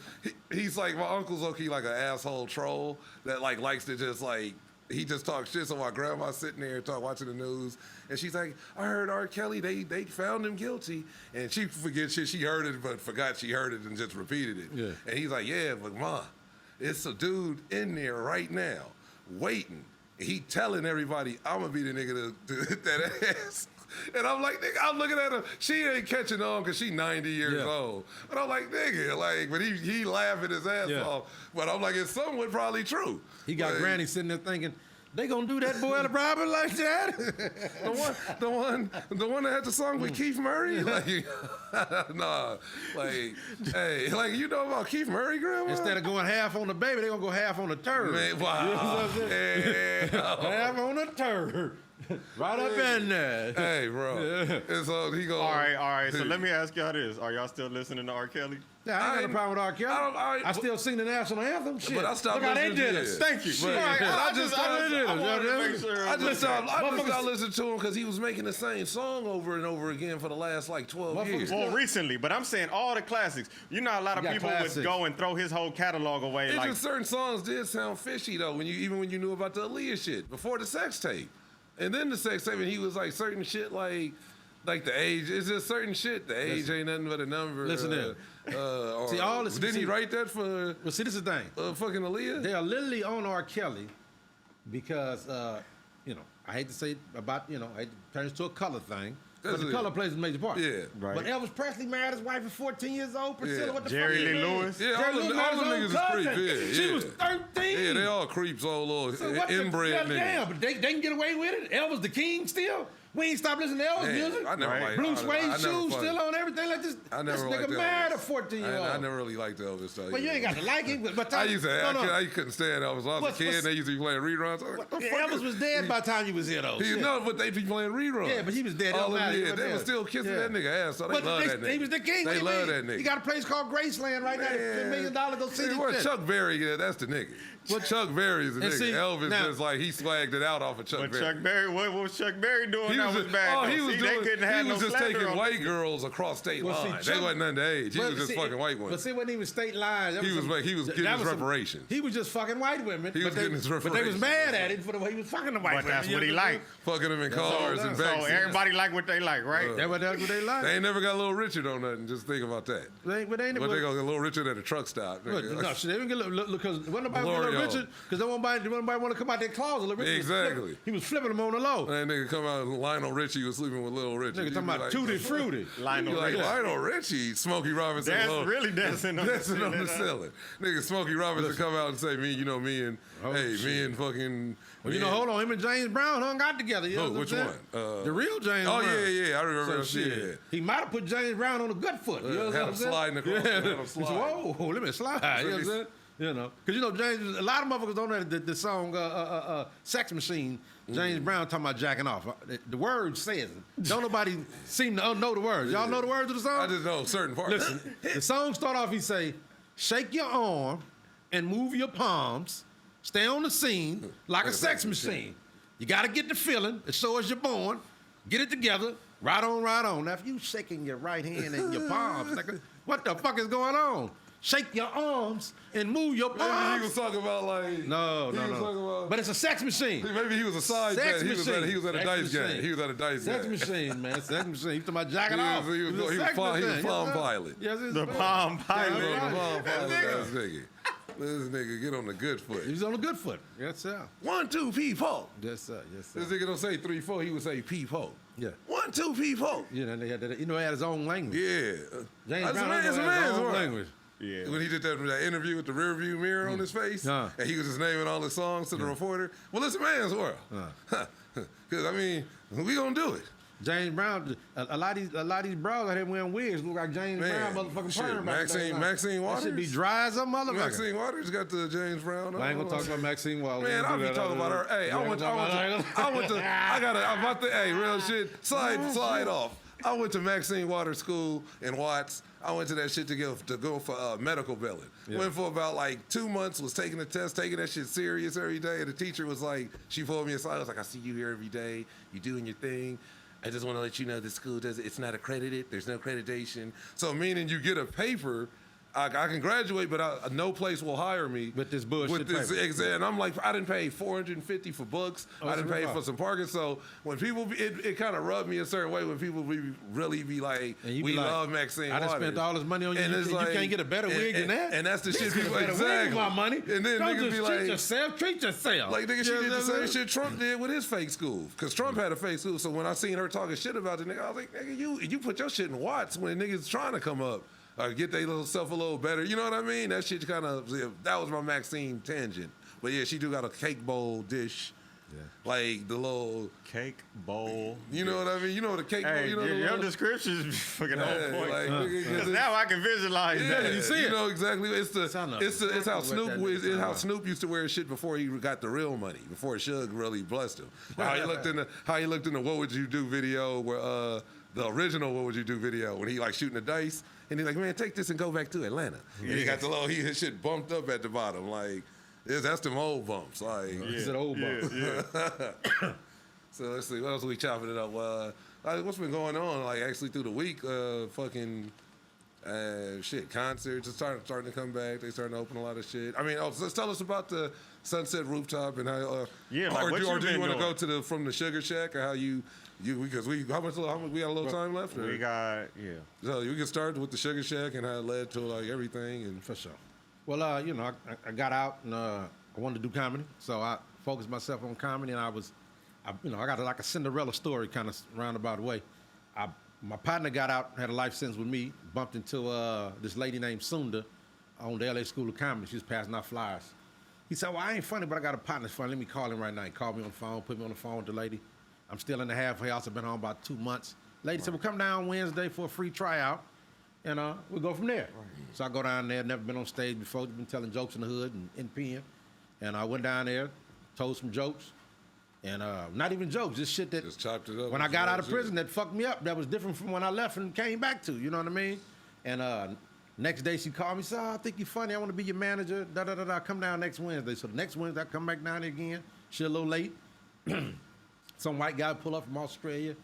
Speaker 3: he's like my uncle's okay, like an asshole troll that like likes to just like. He just talks shit. So my grandma's sitting there watching the news, and she's like, "I heard R. Kelly. They found him guilty." And she forgets shit. She heard it, but forgot she heard it and just repeated it.
Speaker 4: Yeah.
Speaker 3: And he's like, "Yeah, but ma, it's a dude in there right now, waiting. He telling everybody I'm gonna be the nigga to that ass." And I'm like, nigga, I'm looking at her. She ain't catching on because she 90 years old. But I'm like, nigga, like, but he laughing his ass off. But I'm like, it's somewhat probably true.
Speaker 4: He got
Speaker 3: Like,
Speaker 4: Granny sitting there thinking, they gonna do that boy at a robber like that?
Speaker 3: the one that had the song with Keith Murray, like, nah, like, hey, like you know about Keith Murray, grandma?
Speaker 4: Instead of going half on the baby, they gonna go half on the turd.
Speaker 3: Man, wow,
Speaker 4: You know what I'm saying? Half on the turd. Right up in there.
Speaker 3: hey, bro. And so he goes.
Speaker 2: All right. So let me ask y'all this: are y'all still listening to R. Kelly?
Speaker 4: Yeah, I ain't got no problem with R. Kelly. I still sing the national anthem. Shit.
Speaker 3: But I stopped
Speaker 4: Look how they
Speaker 3: listening
Speaker 4: did
Speaker 3: to
Speaker 4: it.
Speaker 3: it.
Speaker 2: Thank you.
Speaker 3: But-
Speaker 2: All right,
Speaker 3: I just
Speaker 2: wanted to make sure.
Speaker 3: I just stopped
Speaker 4: Motherfuckers-
Speaker 3: listening to him because he was making the same song over and over again for the last like 12 years.
Speaker 2: Well, recently, but I'm saying all the classics. You know, a lot of
Speaker 4: You got
Speaker 2: people
Speaker 4: classics.
Speaker 2: would go and throw his whole catalog away.
Speaker 3: It's
Speaker 2: Like,
Speaker 3: just certain songs did sound fishy though when you knew about the Aaliyah shit before the sex tape, and then the sex tape, and he was like certain shit like the age. It's just certain shit. The age ain't nothing but a number.
Speaker 4: Listen here.
Speaker 3: See,
Speaker 4: all this-
Speaker 3: didn't he
Speaker 4: see-
Speaker 3: write that for
Speaker 4: Well, see, this is the thing.
Speaker 3: fucking Aaliyah?
Speaker 4: They are literally on R. Kelly because, I hate to say about, it turns to a color thing. But
Speaker 3: That's
Speaker 4: the
Speaker 3: it.
Speaker 4: color plays a major part.
Speaker 3: Yeah.
Speaker 2: Right.
Speaker 4: But Elvis Presley married his wife at 14 years old. Priscilla,
Speaker 3: Yeah.
Speaker 4: what the
Speaker 2: Jerry
Speaker 4: fuck?
Speaker 2: Lee
Speaker 4: you mean?
Speaker 2: Lewis?
Speaker 3: Yeah,
Speaker 4: Jerry
Speaker 3: all
Speaker 4: Lee
Speaker 3: them
Speaker 4: Lewis'
Speaker 3: niggas
Speaker 4: own
Speaker 3: is
Speaker 4: cousin.
Speaker 3: creep. Yeah,
Speaker 4: She
Speaker 3: yeah.
Speaker 4: was 13.
Speaker 3: Yeah, they all creeps, all little
Speaker 4: So what
Speaker 3: inbred
Speaker 4: the,
Speaker 3: niggas.
Speaker 4: damn, but they can get away with it. Elvis the king still. We ain't stopped listening to Elvis
Speaker 3: Man,
Speaker 4: music.
Speaker 3: I never
Speaker 2: Right.
Speaker 3: liked
Speaker 4: Blue
Speaker 3: I
Speaker 4: suede
Speaker 3: never
Speaker 4: shoes
Speaker 3: fucked-
Speaker 4: still on everything like this.
Speaker 3: I never
Speaker 4: This
Speaker 3: liked
Speaker 4: nigga
Speaker 3: Elvis.
Speaker 4: married a 14-year-old.
Speaker 3: I never really liked Elvis stuff.
Speaker 4: But you ain't got to like him. But
Speaker 3: I used to.
Speaker 4: no.
Speaker 3: I couldn't stand Elvis. When I was
Speaker 4: What's-
Speaker 3: a kid,
Speaker 4: what's-
Speaker 3: they used to be playing reruns. I was like, what the fuck
Speaker 4: Elvis
Speaker 3: is-
Speaker 4: was dead by the time you was here, though.
Speaker 3: He,
Speaker 4: Shit.
Speaker 3: no, but they be playing reruns.
Speaker 4: Yeah, but he was dead. It
Speaker 3: All
Speaker 4: don't
Speaker 3: of
Speaker 4: matter.
Speaker 3: them,
Speaker 4: He
Speaker 3: yeah,
Speaker 4: was
Speaker 3: they
Speaker 4: dead.
Speaker 3: was still kissing
Speaker 4: Yeah.
Speaker 3: that nigga ass. So they
Speaker 4: But
Speaker 3: love that nigga.
Speaker 4: He was the king.
Speaker 3: They
Speaker 4: What do you
Speaker 3: love
Speaker 4: mean?
Speaker 3: that nigga.
Speaker 4: He got a place called Graceland right now. $1 million go see
Speaker 3: Hey,
Speaker 4: this
Speaker 3: what
Speaker 4: shit.
Speaker 3: Chuck Berry? Yeah, that's the nigga. Chuck Berry is the
Speaker 4: And
Speaker 3: nigga.
Speaker 4: see,
Speaker 3: Elvis
Speaker 4: now-
Speaker 3: is like he swagged it out off of Chuck
Speaker 2: but
Speaker 3: Berry.
Speaker 2: Chuck Berry, what was Chuck Berry doing?
Speaker 3: He
Speaker 2: turnout was bad.
Speaker 3: He was
Speaker 2: they couldn't have
Speaker 3: he was
Speaker 2: no
Speaker 3: just
Speaker 2: slander
Speaker 3: taking
Speaker 2: on
Speaker 3: white
Speaker 2: the-
Speaker 3: girls across state
Speaker 4: Well, see,
Speaker 3: lines.
Speaker 4: Chuck-
Speaker 3: They wasn't underage. He
Speaker 4: But
Speaker 3: was just
Speaker 4: see,
Speaker 3: fucking white
Speaker 4: But
Speaker 3: ones.
Speaker 4: see, it wasn't even state lines. That
Speaker 3: He was getting
Speaker 4: that
Speaker 3: his
Speaker 4: some-
Speaker 3: reparations.
Speaker 4: He was just fucking white women.
Speaker 3: He was getting his
Speaker 4: But they was
Speaker 3: reparations.
Speaker 4: mad at him for the way he was fucking the white
Speaker 2: But
Speaker 4: women.
Speaker 2: that's what he liked.
Speaker 3: Fucking them in cars and
Speaker 2: So
Speaker 3: backseats.
Speaker 2: everybody like what they like, right?
Speaker 4: That's what they like.
Speaker 3: They ain't never got Little Richard on nothing. Just think about that.
Speaker 4: But they ain't.
Speaker 3: But they gonna get Little Richard at a truck stop.
Speaker 4: Look,
Speaker 3: nigga.
Speaker 4: no, shit, they didn't get because wasn't nobody want
Speaker 3: Glorio.
Speaker 4: Richard because nobody want to come out their closet. Little Richard was
Speaker 3: Exactly.
Speaker 4: flipping- He was flipping them on the low.
Speaker 3: That nigga come out, Lionel Richie was sleeping with Little Richard.
Speaker 4: Nigga
Speaker 3: You
Speaker 4: talking
Speaker 3: be
Speaker 4: about
Speaker 3: like,
Speaker 4: Tutti Frutti.
Speaker 2: Lionel
Speaker 3: You like
Speaker 2: Richie.
Speaker 3: Lionel Richie, Smokey Robinson,
Speaker 2: That's
Speaker 3: Lil-
Speaker 2: really dancing on the
Speaker 3: dancing on the
Speaker 2: ceiling.
Speaker 3: ceiling. Nigga, Smokey Robinson come out and say, me and
Speaker 4: Oh,
Speaker 3: me
Speaker 4: shit.
Speaker 3: and fucking.
Speaker 4: Well, you know, hold on, him and James Brown hung out together. You know
Speaker 3: Who?
Speaker 4: what I'm
Speaker 3: Which
Speaker 4: saying?
Speaker 3: one?
Speaker 4: The real James
Speaker 3: Oh
Speaker 4: Brown.
Speaker 3: yeah, I remember
Speaker 4: So
Speaker 3: that shit.
Speaker 4: shit. He might have put James Brown on a good foot. You know what
Speaker 3: Had
Speaker 4: I'm
Speaker 3: him
Speaker 4: saying?
Speaker 3: sliding across.
Speaker 4: Yeah.
Speaker 3: Had him
Speaker 4: He said,
Speaker 3: sliding.
Speaker 4: whoa, let me slide. You know what I'm saying? You know, because you know James, a lot of motherfuckers don't know the song "Sex Machine." James Brown talking about jacking off. The words says it. Don't nobody seem to know the words. Y'all know the words of the song?
Speaker 3: I just know certain parts.
Speaker 4: Listen, the song start off. He say, "Shake your arm and move your palms. Stay on the scene like a sex machine. You got to get the feeling as sure as you're born. Get it together. Right on, right on. Now, if you shaking your right hand and your palms, like, what the fuck is going on? Shake your arms and move your
Speaker 3: Maybe he
Speaker 4: palms."
Speaker 3: was talking about like.
Speaker 4: No.
Speaker 3: He was talking about.
Speaker 4: But it's a sex machine.
Speaker 3: Maybe he was a side
Speaker 4: Sex
Speaker 3: bet. He was at a
Speaker 4: Sex
Speaker 3: dice game.
Speaker 4: machine.
Speaker 3: He was at a dice
Speaker 4: Sex
Speaker 3: game.
Speaker 4: machine, man. Sex machine. You talking about jacking
Speaker 3: He
Speaker 4: off?
Speaker 3: was- he was-
Speaker 4: It's
Speaker 3: he
Speaker 4: a
Speaker 3: was
Speaker 4: sex
Speaker 3: Palm- he was
Speaker 4: machine.
Speaker 3: Palm
Speaker 4: Yes, sir.
Speaker 3: Pilot.
Speaker 4: Yes, it's
Speaker 2: The Palm Pilot.
Speaker 3: He was
Speaker 4: Yeah,
Speaker 3: on the Palm
Speaker 4: right.
Speaker 3: Pilot
Speaker 4: Yeah.
Speaker 3: ass nigga. This nigga get on the good foot.
Speaker 4: He's on a good foot. Yes, sir.
Speaker 3: 1, 2, P4.
Speaker 4: Yes, sir. Yes, sir.
Speaker 3: This nigga don't say 3, 4. He would say P4.
Speaker 4: Yeah.
Speaker 3: 1, 2, P4.
Speaker 4: You know, they had that, he had his own language.
Speaker 3: Yeah.
Speaker 4: James
Speaker 3: That's
Speaker 4: Brown
Speaker 3: a
Speaker 4: had
Speaker 3: man's
Speaker 4: his own
Speaker 3: world.
Speaker 4: language.
Speaker 2: Yeah.
Speaker 3: When he did that interview with the rear view mirror on his face, and he was just naming all his songs to the reporter. Well, it's a man's world. Because I mean, we gonna do it.
Speaker 4: James Brown, a lot of these bras out here wearing wigs look like James
Speaker 3: Man,
Speaker 4: Brown motherfucking
Speaker 3: shit,
Speaker 4: perm.
Speaker 3: Maxine
Speaker 4: That should be
Speaker 3: Waters?
Speaker 4: dry as a motherfucker.
Speaker 3: Maxine Waters got the James Brown.
Speaker 4: I ain't gonna talk about Maxine Waters.
Speaker 3: Man, I'll be talking about her. Hey, I went to, I'm about to, hey, real shit. Slide off. I went to Maxine Waters School in Watts. I went to that shit to go for medical billing.
Speaker 4: Yeah.
Speaker 3: Went for about like 2 months, was taking the test, taking that shit serious every day. And the teacher was like, she pulled me aside. I was like, I see you here every day. You doing your thing. I just want to let you know the school it's not accredited. There's no accreditation. So meaning you get a paper, I can graduate, but no place will hire me
Speaker 4: With this bullshit
Speaker 3: With this
Speaker 4: paper.
Speaker 3: exam, and I'm like, I didn't pay $450 for books. I didn't pay for some parking. So when people, it kind of rubbed me a certain way when people really be like,
Speaker 4: And you
Speaker 3: we
Speaker 4: be like,
Speaker 3: love Maxine
Speaker 4: I done
Speaker 3: Waters.
Speaker 4: spent all this money on you.
Speaker 3: And
Speaker 4: You
Speaker 3: it's
Speaker 4: can't- you can't get a better wig than that?
Speaker 3: And that's the shit people
Speaker 4: Wig
Speaker 3: exactly.
Speaker 4: with my money.
Speaker 3: And then
Speaker 4: Don't
Speaker 3: niggas
Speaker 4: just
Speaker 3: be
Speaker 4: treat
Speaker 3: like,
Speaker 4: yourself. Treat yourself.
Speaker 3: like, nigga, she
Speaker 4: You
Speaker 3: did
Speaker 4: know
Speaker 3: the
Speaker 4: what I'm
Speaker 3: same
Speaker 4: saying?
Speaker 3: shit Trump did with his fake school. Because Trump had a fake school. So when I seen her talking shit about the nigga, I was like, nigga, you put your shit in Watts when niggas trying to come up. Get their little self a little better. You know what I mean? That shit kind of, that was my Maxine tangent. But yeah, she do got a cake bowl dish. Yeah. Like the little
Speaker 2: Cake bowl.
Speaker 3: You know what I mean? You know the cake bowl.
Speaker 2: Hey,
Speaker 3: You know the
Speaker 2: your
Speaker 3: little,
Speaker 2: description is fucking on point.
Speaker 3: like,
Speaker 2: Because now I can visualize
Speaker 3: yeah,
Speaker 2: that.
Speaker 4: you see it.
Speaker 3: know exactly. It's how
Speaker 4: what
Speaker 3: Snoop
Speaker 4: that
Speaker 3: was.
Speaker 4: is.
Speaker 3: It's how Snoop used to wear his shit before he got the real money. Before Suge really blessed him. How he looked in the What Would You Do video where the original What Would You Do video when he like shooting the dice and he's like, man, take this and go back to Atlanta. And he got the little his shit bumped up at the bottom like. That's them old bumps. Like,
Speaker 4: It's an old bump.
Speaker 2: Yeah.
Speaker 3: So let's see, what else are we chopping it up? What's been going on? Like actually through the week, concerts are starting to come back. They starting to open a lot of shit. I mean, so tell us about the Sunset Rooftop and how.
Speaker 2: Yeah, like,
Speaker 3: or
Speaker 2: what
Speaker 3: do
Speaker 2: you
Speaker 3: you
Speaker 2: been
Speaker 3: want to
Speaker 2: doing?
Speaker 3: go to from the Sugar Shack or how you because we how much we got a little time left? Or?
Speaker 2: We got,
Speaker 3: So we can start with the Sugar Shack and how it led to like everything and
Speaker 4: For sure. Well, I got out and I wanted to do comedy, so I focused myself on comedy, and I got like a Cinderella story kind of roundabout way. My partner got out, had a life sentence with me, bumped into this lady named Sunda on the LA School of Comedy. She was passing out flyers. He said, well, I ain't funny, but I got a partner that's funny. Let me call him right now. He called me on the phone, put me on the phone with the lady. I'm still in the halfway house. I've been home about 2 months. Lady said, well, come down Wednesday for a free tryout, and we'll go from there. Right. So I go down there, never been on stage before, been telling jokes in the hood and in pen. And I went down there, told some jokes, and not even jokes, just shit that
Speaker 3: just chopped it up.
Speaker 4: when I got out of prison that fucked me up, that was different from when I left and came back to, you know what I mean? And next day she called me, said, I think you're funny, I want to be your manager, da-da-da-da, come down next Wednesday. So the next Wednesday I come back down there again, she a little late. some white guy pull up from Australia.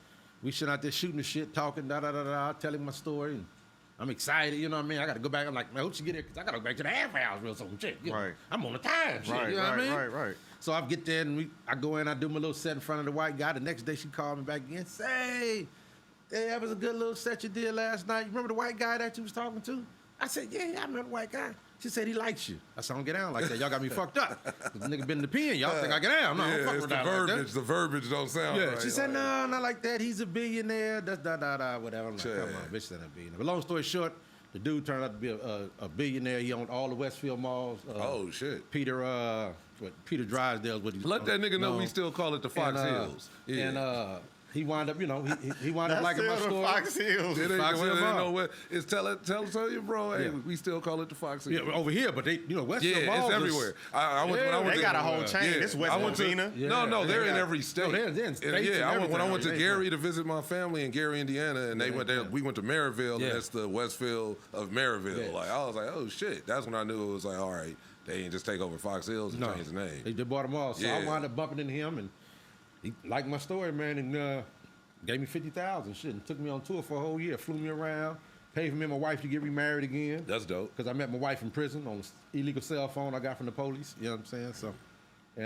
Speaker 4: We shit out there shooting the shit, talking, telling my story. And I'm excited, you know what I mean? I got to go back. I'm like, man, who'd you get here? Because I got to go back to the half house real some shit. You know?
Speaker 2: Right.
Speaker 4: I'm on the time shit,
Speaker 2: Right,
Speaker 4: you know what I mean?
Speaker 2: right.
Speaker 4: So I get there and I go in, I do my little set in front of the white guy. The next day she called me back again. Say, hey, that was a good little set you did last night. You remember the white guy that you was talking to? I said, yeah, I remember the white guy. She said he likes you. I said, I don't get down like that. Y'all got me fucked up. The nigga been in the pen. Y'all think I get down. No, I don't fuck
Speaker 3: it's
Speaker 4: with
Speaker 3: the
Speaker 4: that
Speaker 3: verbiage.
Speaker 4: like that.
Speaker 3: The verbiage don't sound right.
Speaker 4: She said, no, not like that. He's a billionaire. That's whatever. I'm like, come on, bitch, that ain't a billionaire. But long story short, the dude turned out to be a billionaire. He owned all the Westfield malls.
Speaker 3: Oh, shit.
Speaker 4: Peter Drysdale is what he's
Speaker 3: Let that nigga know we still call it the Fox Hills. Yeah.
Speaker 4: And he wound up, he wound up liking my story.
Speaker 2: Fox Hills.
Speaker 3: It ain't,
Speaker 4: Fox Hill Mall.
Speaker 3: It's tell your bro, hey, we still call it the Fox Hills.
Speaker 4: Yeah, over here, but they, Westfield
Speaker 3: Yeah,
Speaker 4: malls
Speaker 3: it's everywhere.
Speaker 2: They got a whole chain. This West Covina.
Speaker 3: No, they're in every state.
Speaker 4: No, they're in states.
Speaker 3: When I went to Gary to visit my family in Gary, Indiana, and they went there, we went to Maryville, and that's the Westfield of Maryville.
Speaker 4: Yeah.
Speaker 3: Like I was like, oh shit. That's when I knew it was like, all right, they didn't just take over Fox Hills and change the name.
Speaker 4: They bought them all. So I wound up bumping into him, and he liked my story, man, and gave me $50,000 shit, and took me on tour for a whole year, flew me around, paid for me and my wife to get remarried again.
Speaker 3: That's dope.
Speaker 4: Because I met my wife in prison on an illegal cell phone I got from the police. You know what I'm saying? So,
Speaker 2: He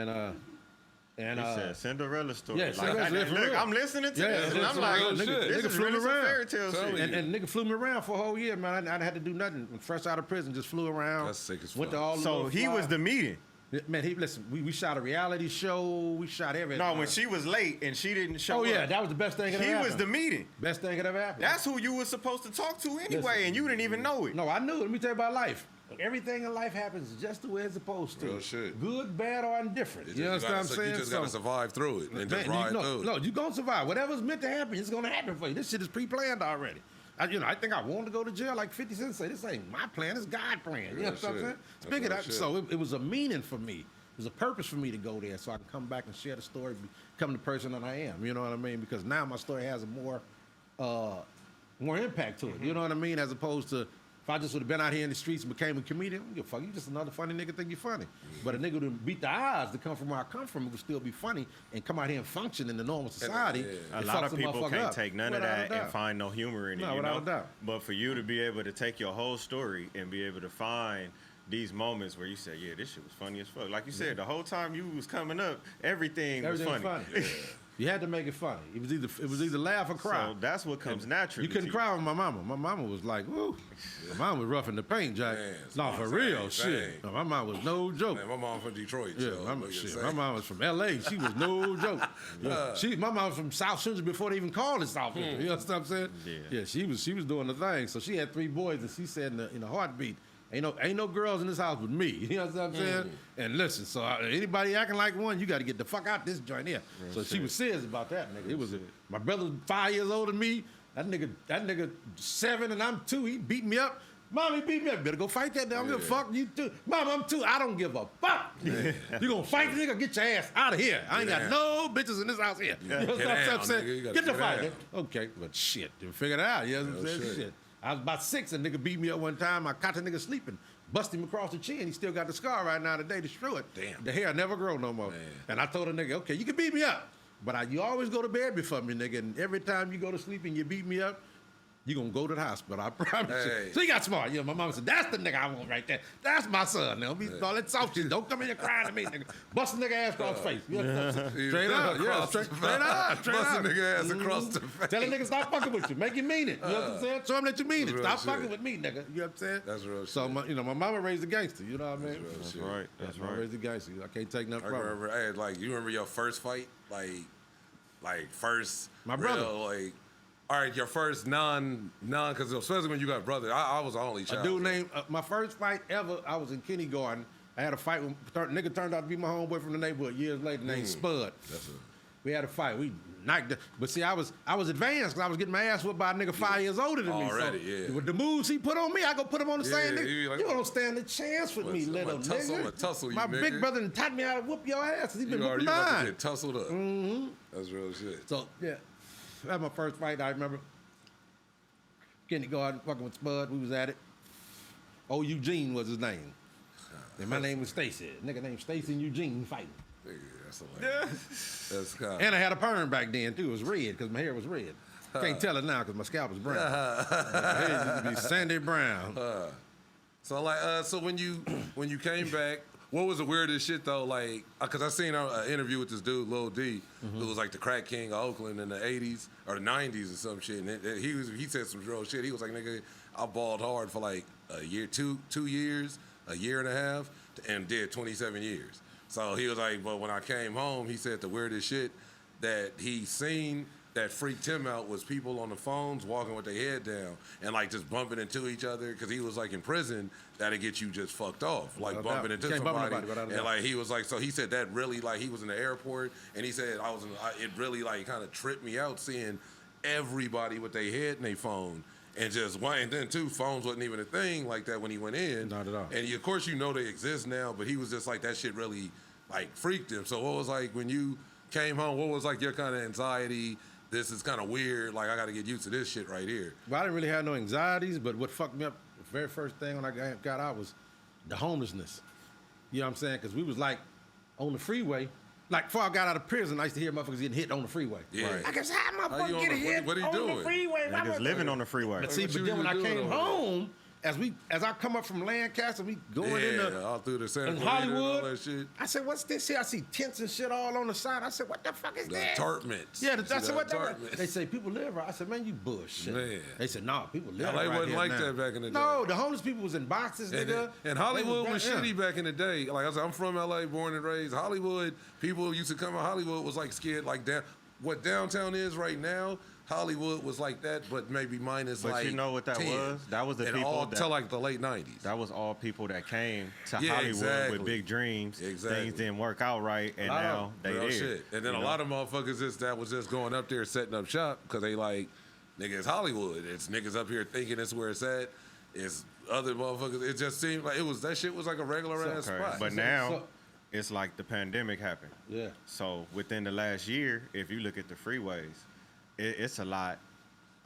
Speaker 2: said Cinderella story.
Speaker 4: Yeah, Cinderella story.
Speaker 2: Look, I'm listening to this, and
Speaker 4: that's
Speaker 2: I'm like,
Speaker 4: real
Speaker 2: this
Speaker 4: shit.
Speaker 2: is really some fairy tale shit.
Speaker 4: And nigga flew me around for a whole year, man. I had to do nothing. Fresh out of prison, just flew around.
Speaker 3: That's sick as
Speaker 4: Went
Speaker 3: fuck.
Speaker 4: to all the
Speaker 2: So
Speaker 4: little
Speaker 2: he was the meeting.
Speaker 4: Man, listen, we shot a reality show. We shot everything.
Speaker 2: No, when she was late and she didn't show up.
Speaker 4: Oh, yeah, that was the best thing that ever
Speaker 2: He
Speaker 4: happened.
Speaker 2: was the meeting.
Speaker 4: Best thing that ever happened.
Speaker 2: That's who you were supposed to talk to anyway,
Speaker 4: Listen.
Speaker 2: and you didn't even know it.
Speaker 4: No, I knew. Let me tell you about life. Everything in life happens just the way it's supposed to.
Speaker 3: Real shit.
Speaker 4: Good, bad, or indifferent. You understand what I'm saying?
Speaker 3: You just got to survive through it and just
Speaker 4: Man,
Speaker 3: ride through it.
Speaker 4: No, you're going to survive. Whatever's meant to happen, it's going to happen for you. This shit is pre-planned already. I think I wanted to go to jail like 50 Cent say. This ain't my plan. It's God's plan. You know what I'm saying? Speaking of that, so it was a meaning for me. It was a purpose for me to go there so I can come back and share the story, become the person that I am. You know what I mean? Because now my story has a more impact to it. You know what I mean? As opposed to if I just would have been out here in the streets and became a comedian, I don't give a fuck. You just another funny nigga think you're funny. But a nigga would beat the odds to come from where I come from, it would still be funny and come out here and function in the normal society.
Speaker 2: A lot of people can't take none of that and find no humor in it.
Speaker 4: No,
Speaker 2: you know?
Speaker 4: without a doubt.
Speaker 2: But for you to be able to take your whole story and be able to find these moments where you say, yeah, this shit was funny as fuck. Like you said, the whole time you was coming up, everything was funny.
Speaker 4: You had to make it funny. It was either laugh or cry.
Speaker 2: So that's what comes naturally.
Speaker 4: You couldn't cry with my mama. My mama was like, woo. My mama was rough in the paint, Jack. No, for real, shit. No, my mom was no joke.
Speaker 3: Man, my mom from Detroit.
Speaker 4: Yeah,
Speaker 3: so
Speaker 4: my mom was from L.A. She was no joke. My mom was from South Central before they even called it South Central. You know what I'm saying? Yeah, she was doing the thing. So she had 3 boys, and she said in a heartbeat, Ain't no girls in this house with me. You know what I'm saying? And listen, so anybody acting like one, you got to get the fuck out this joint here. So she was serious about that, nigga. It was my brother's 5 years older than me. That nigga 7 and I'm 2. He beat me up. Mom, he beat me up. Better go fight that. I don't give a fuck. You too. Mom, I'm 2. I don't give a fuck. You gonna fight the nigga? Get your ass out of here. I ain't got no bitches in this house here. You know what I'm saying? Get the fight. Okay, but shit, you figured it out. You know what I'm saying? Shit. I was about 6, and nigga beat me up one time. I caught the nigga sleeping, bust him across the chin. He still got the scar right now today to screw it.
Speaker 3: Damn.
Speaker 4: The hair never grow no more. Man. And I told the nigga, okay, you can beat me up, but you always go to bed before me, nigga. And every time you go to sleep and you beat me up, you gonna go to the hospital, I promise you. So he got smart. My mama said, that's the nigga I want right there. That's my son. Now, all that soft shit. Don't come in here crying to me, nigga. Bust the nigga ass across the face. Straight up. Straight up.
Speaker 3: Bust the nigga ass across the face.
Speaker 4: Tell the nigga stop fucking with you. Make him mean it. You know what I'm saying? Show him that you mean it. Stop fucking with me, nigga. You know what I'm saying?
Speaker 3: That's real shit.
Speaker 4: So, my mama raised a gangster. You know what I mean?
Speaker 2: That's right. That's right.
Speaker 4: Raised a gangster. I can't take nothing from her.
Speaker 3: Remember, you remember your first fight? Like first.
Speaker 4: My brother.
Speaker 3: Real, all right, your first because especially when you got brother, I was the only child.
Speaker 4: A dude named, my first fight ever, I was in kindergarten. I had a fight with, nigga turned out to be my homeboy from the neighborhood years later named Spud. We had a fight. We knocked but see, I was advanced because I was getting my ass whipped by a nigga 5 years older than me. So with the moves he put on me, I go put him on the same nigga. You don't stand a chance with me, little nigga.
Speaker 3: I'm gonna tussle you,
Speaker 4: my
Speaker 3: nigga.
Speaker 4: big brother taught me how to whoop your ass. He been whooping
Speaker 3: you about
Speaker 4: mine.
Speaker 3: to get tussled up. Mm-hmm. That's real shit.
Speaker 4: So, yeah. That was my first fight, I remember. Kindergarten, fucking with Spud, we was at it. Old Eugene was his name. And my name was Stacey. Nigga named Stacey and Eugene fighting.
Speaker 3: That's hilarious. That's kind.
Speaker 4: And I had a perm back then too. It was red because my hair was red. Can't tell it now because my scalp was brown. My hair used to be sandy brown.
Speaker 3: So like, so when you came back, what was the weirdest shit though? Like, cause I seen an interview with this dude, Lil D, who was like the crack king of Oakland in the '80s or the '90s or some shit. And he said some real shit. He was like, nigga, I balled hard for like a year, 2 years, a year and a half, and did 27 years. So he was like, but when I came home, he said the weirdest shit that he seen that freaked him out was people on the phones walking with their head down and like just bumping into each other because he was like in prison. That'll get you just fucked off, like bumping into somebody. And like he was like, so he said that really like he was in the airport and he said it really like kind of tripped me out seeing everybody with their head in their phone. And just one, and then two, phones wasn't even a thing like that when he went in.
Speaker 4: Not at all.
Speaker 3: And of course you know they exist now, but he was just like that shit really like freaked him. So what was like when you came home? What was like your kind of anxiety? This is kind of weird. Like I got to get used to this shit right here.
Speaker 4: Well, I didn't really have no anxieties, but what fucked me up the very first thing when I got out was the homelessness. You know what I'm saying? Because we was like on the freeway. Like before I got out of prison, I used to hear motherfuckers getting hit on the freeway.
Speaker 3: Yeah.
Speaker 4: I guess how motherfuckers get hit
Speaker 3: what are you
Speaker 4: on
Speaker 3: doing?
Speaker 4: the freeway?
Speaker 2: Niggas living on the freeway.
Speaker 4: But see,
Speaker 3: What
Speaker 4: but
Speaker 3: you
Speaker 4: then when I
Speaker 3: doing
Speaker 4: came
Speaker 3: over
Speaker 4: home, as I come up from Lancaster, we going in the
Speaker 3: all through the Santa
Speaker 4: in
Speaker 3: Clarita and all
Speaker 4: Hollywood.
Speaker 3: that shit.
Speaker 4: I said, "What's this here?" I see tents and shit all on the side. I said, "What the fuck is
Speaker 3: The
Speaker 4: this?"
Speaker 3: apartments.
Speaker 4: Yeah,
Speaker 3: See
Speaker 4: I said, "What the?"
Speaker 3: apartments.
Speaker 4: They say people live right. I said, "Man, you bullshit."
Speaker 3: Man.
Speaker 4: They said, "No, people live
Speaker 3: LA
Speaker 4: right
Speaker 3: wasn't
Speaker 4: here
Speaker 3: like
Speaker 4: now."
Speaker 3: that back in the day.
Speaker 4: No, the homeless people was in boxes, nigga.
Speaker 3: And Hollywood
Speaker 4: They
Speaker 3: was
Speaker 4: yeah.
Speaker 3: shitty back in the day. Like I said, I'm from LA, born and raised. Hollywood, people used to come to Hollywood was like scared, like what downtown is right now. Hollywood was like that, but maybe minus
Speaker 2: But
Speaker 3: like
Speaker 2: you know what that
Speaker 3: 10.
Speaker 2: was? That was the
Speaker 3: and
Speaker 2: people
Speaker 3: all
Speaker 2: that-
Speaker 3: till like the late '90s.
Speaker 2: That was all people that came to
Speaker 3: Yeah,
Speaker 2: Hollywood
Speaker 3: exactly.
Speaker 2: with big dreams.
Speaker 3: Exactly.
Speaker 2: Things didn't work out right, and now they
Speaker 3: Real
Speaker 2: there.
Speaker 3: shit. And then
Speaker 2: you
Speaker 3: a
Speaker 2: know?
Speaker 3: lot of motherfuckers that was just going up there setting up shop because they like, nigga, it's Hollywood. It's niggas up here thinking it's where it's at. It's other motherfuckers. It just seemed like that shit was like a regular ass
Speaker 2: Okay.
Speaker 3: spot.
Speaker 2: But now, it's like the pandemic happened.
Speaker 4: Yeah.
Speaker 2: So within the last year, if you look at the freeways, it's a lot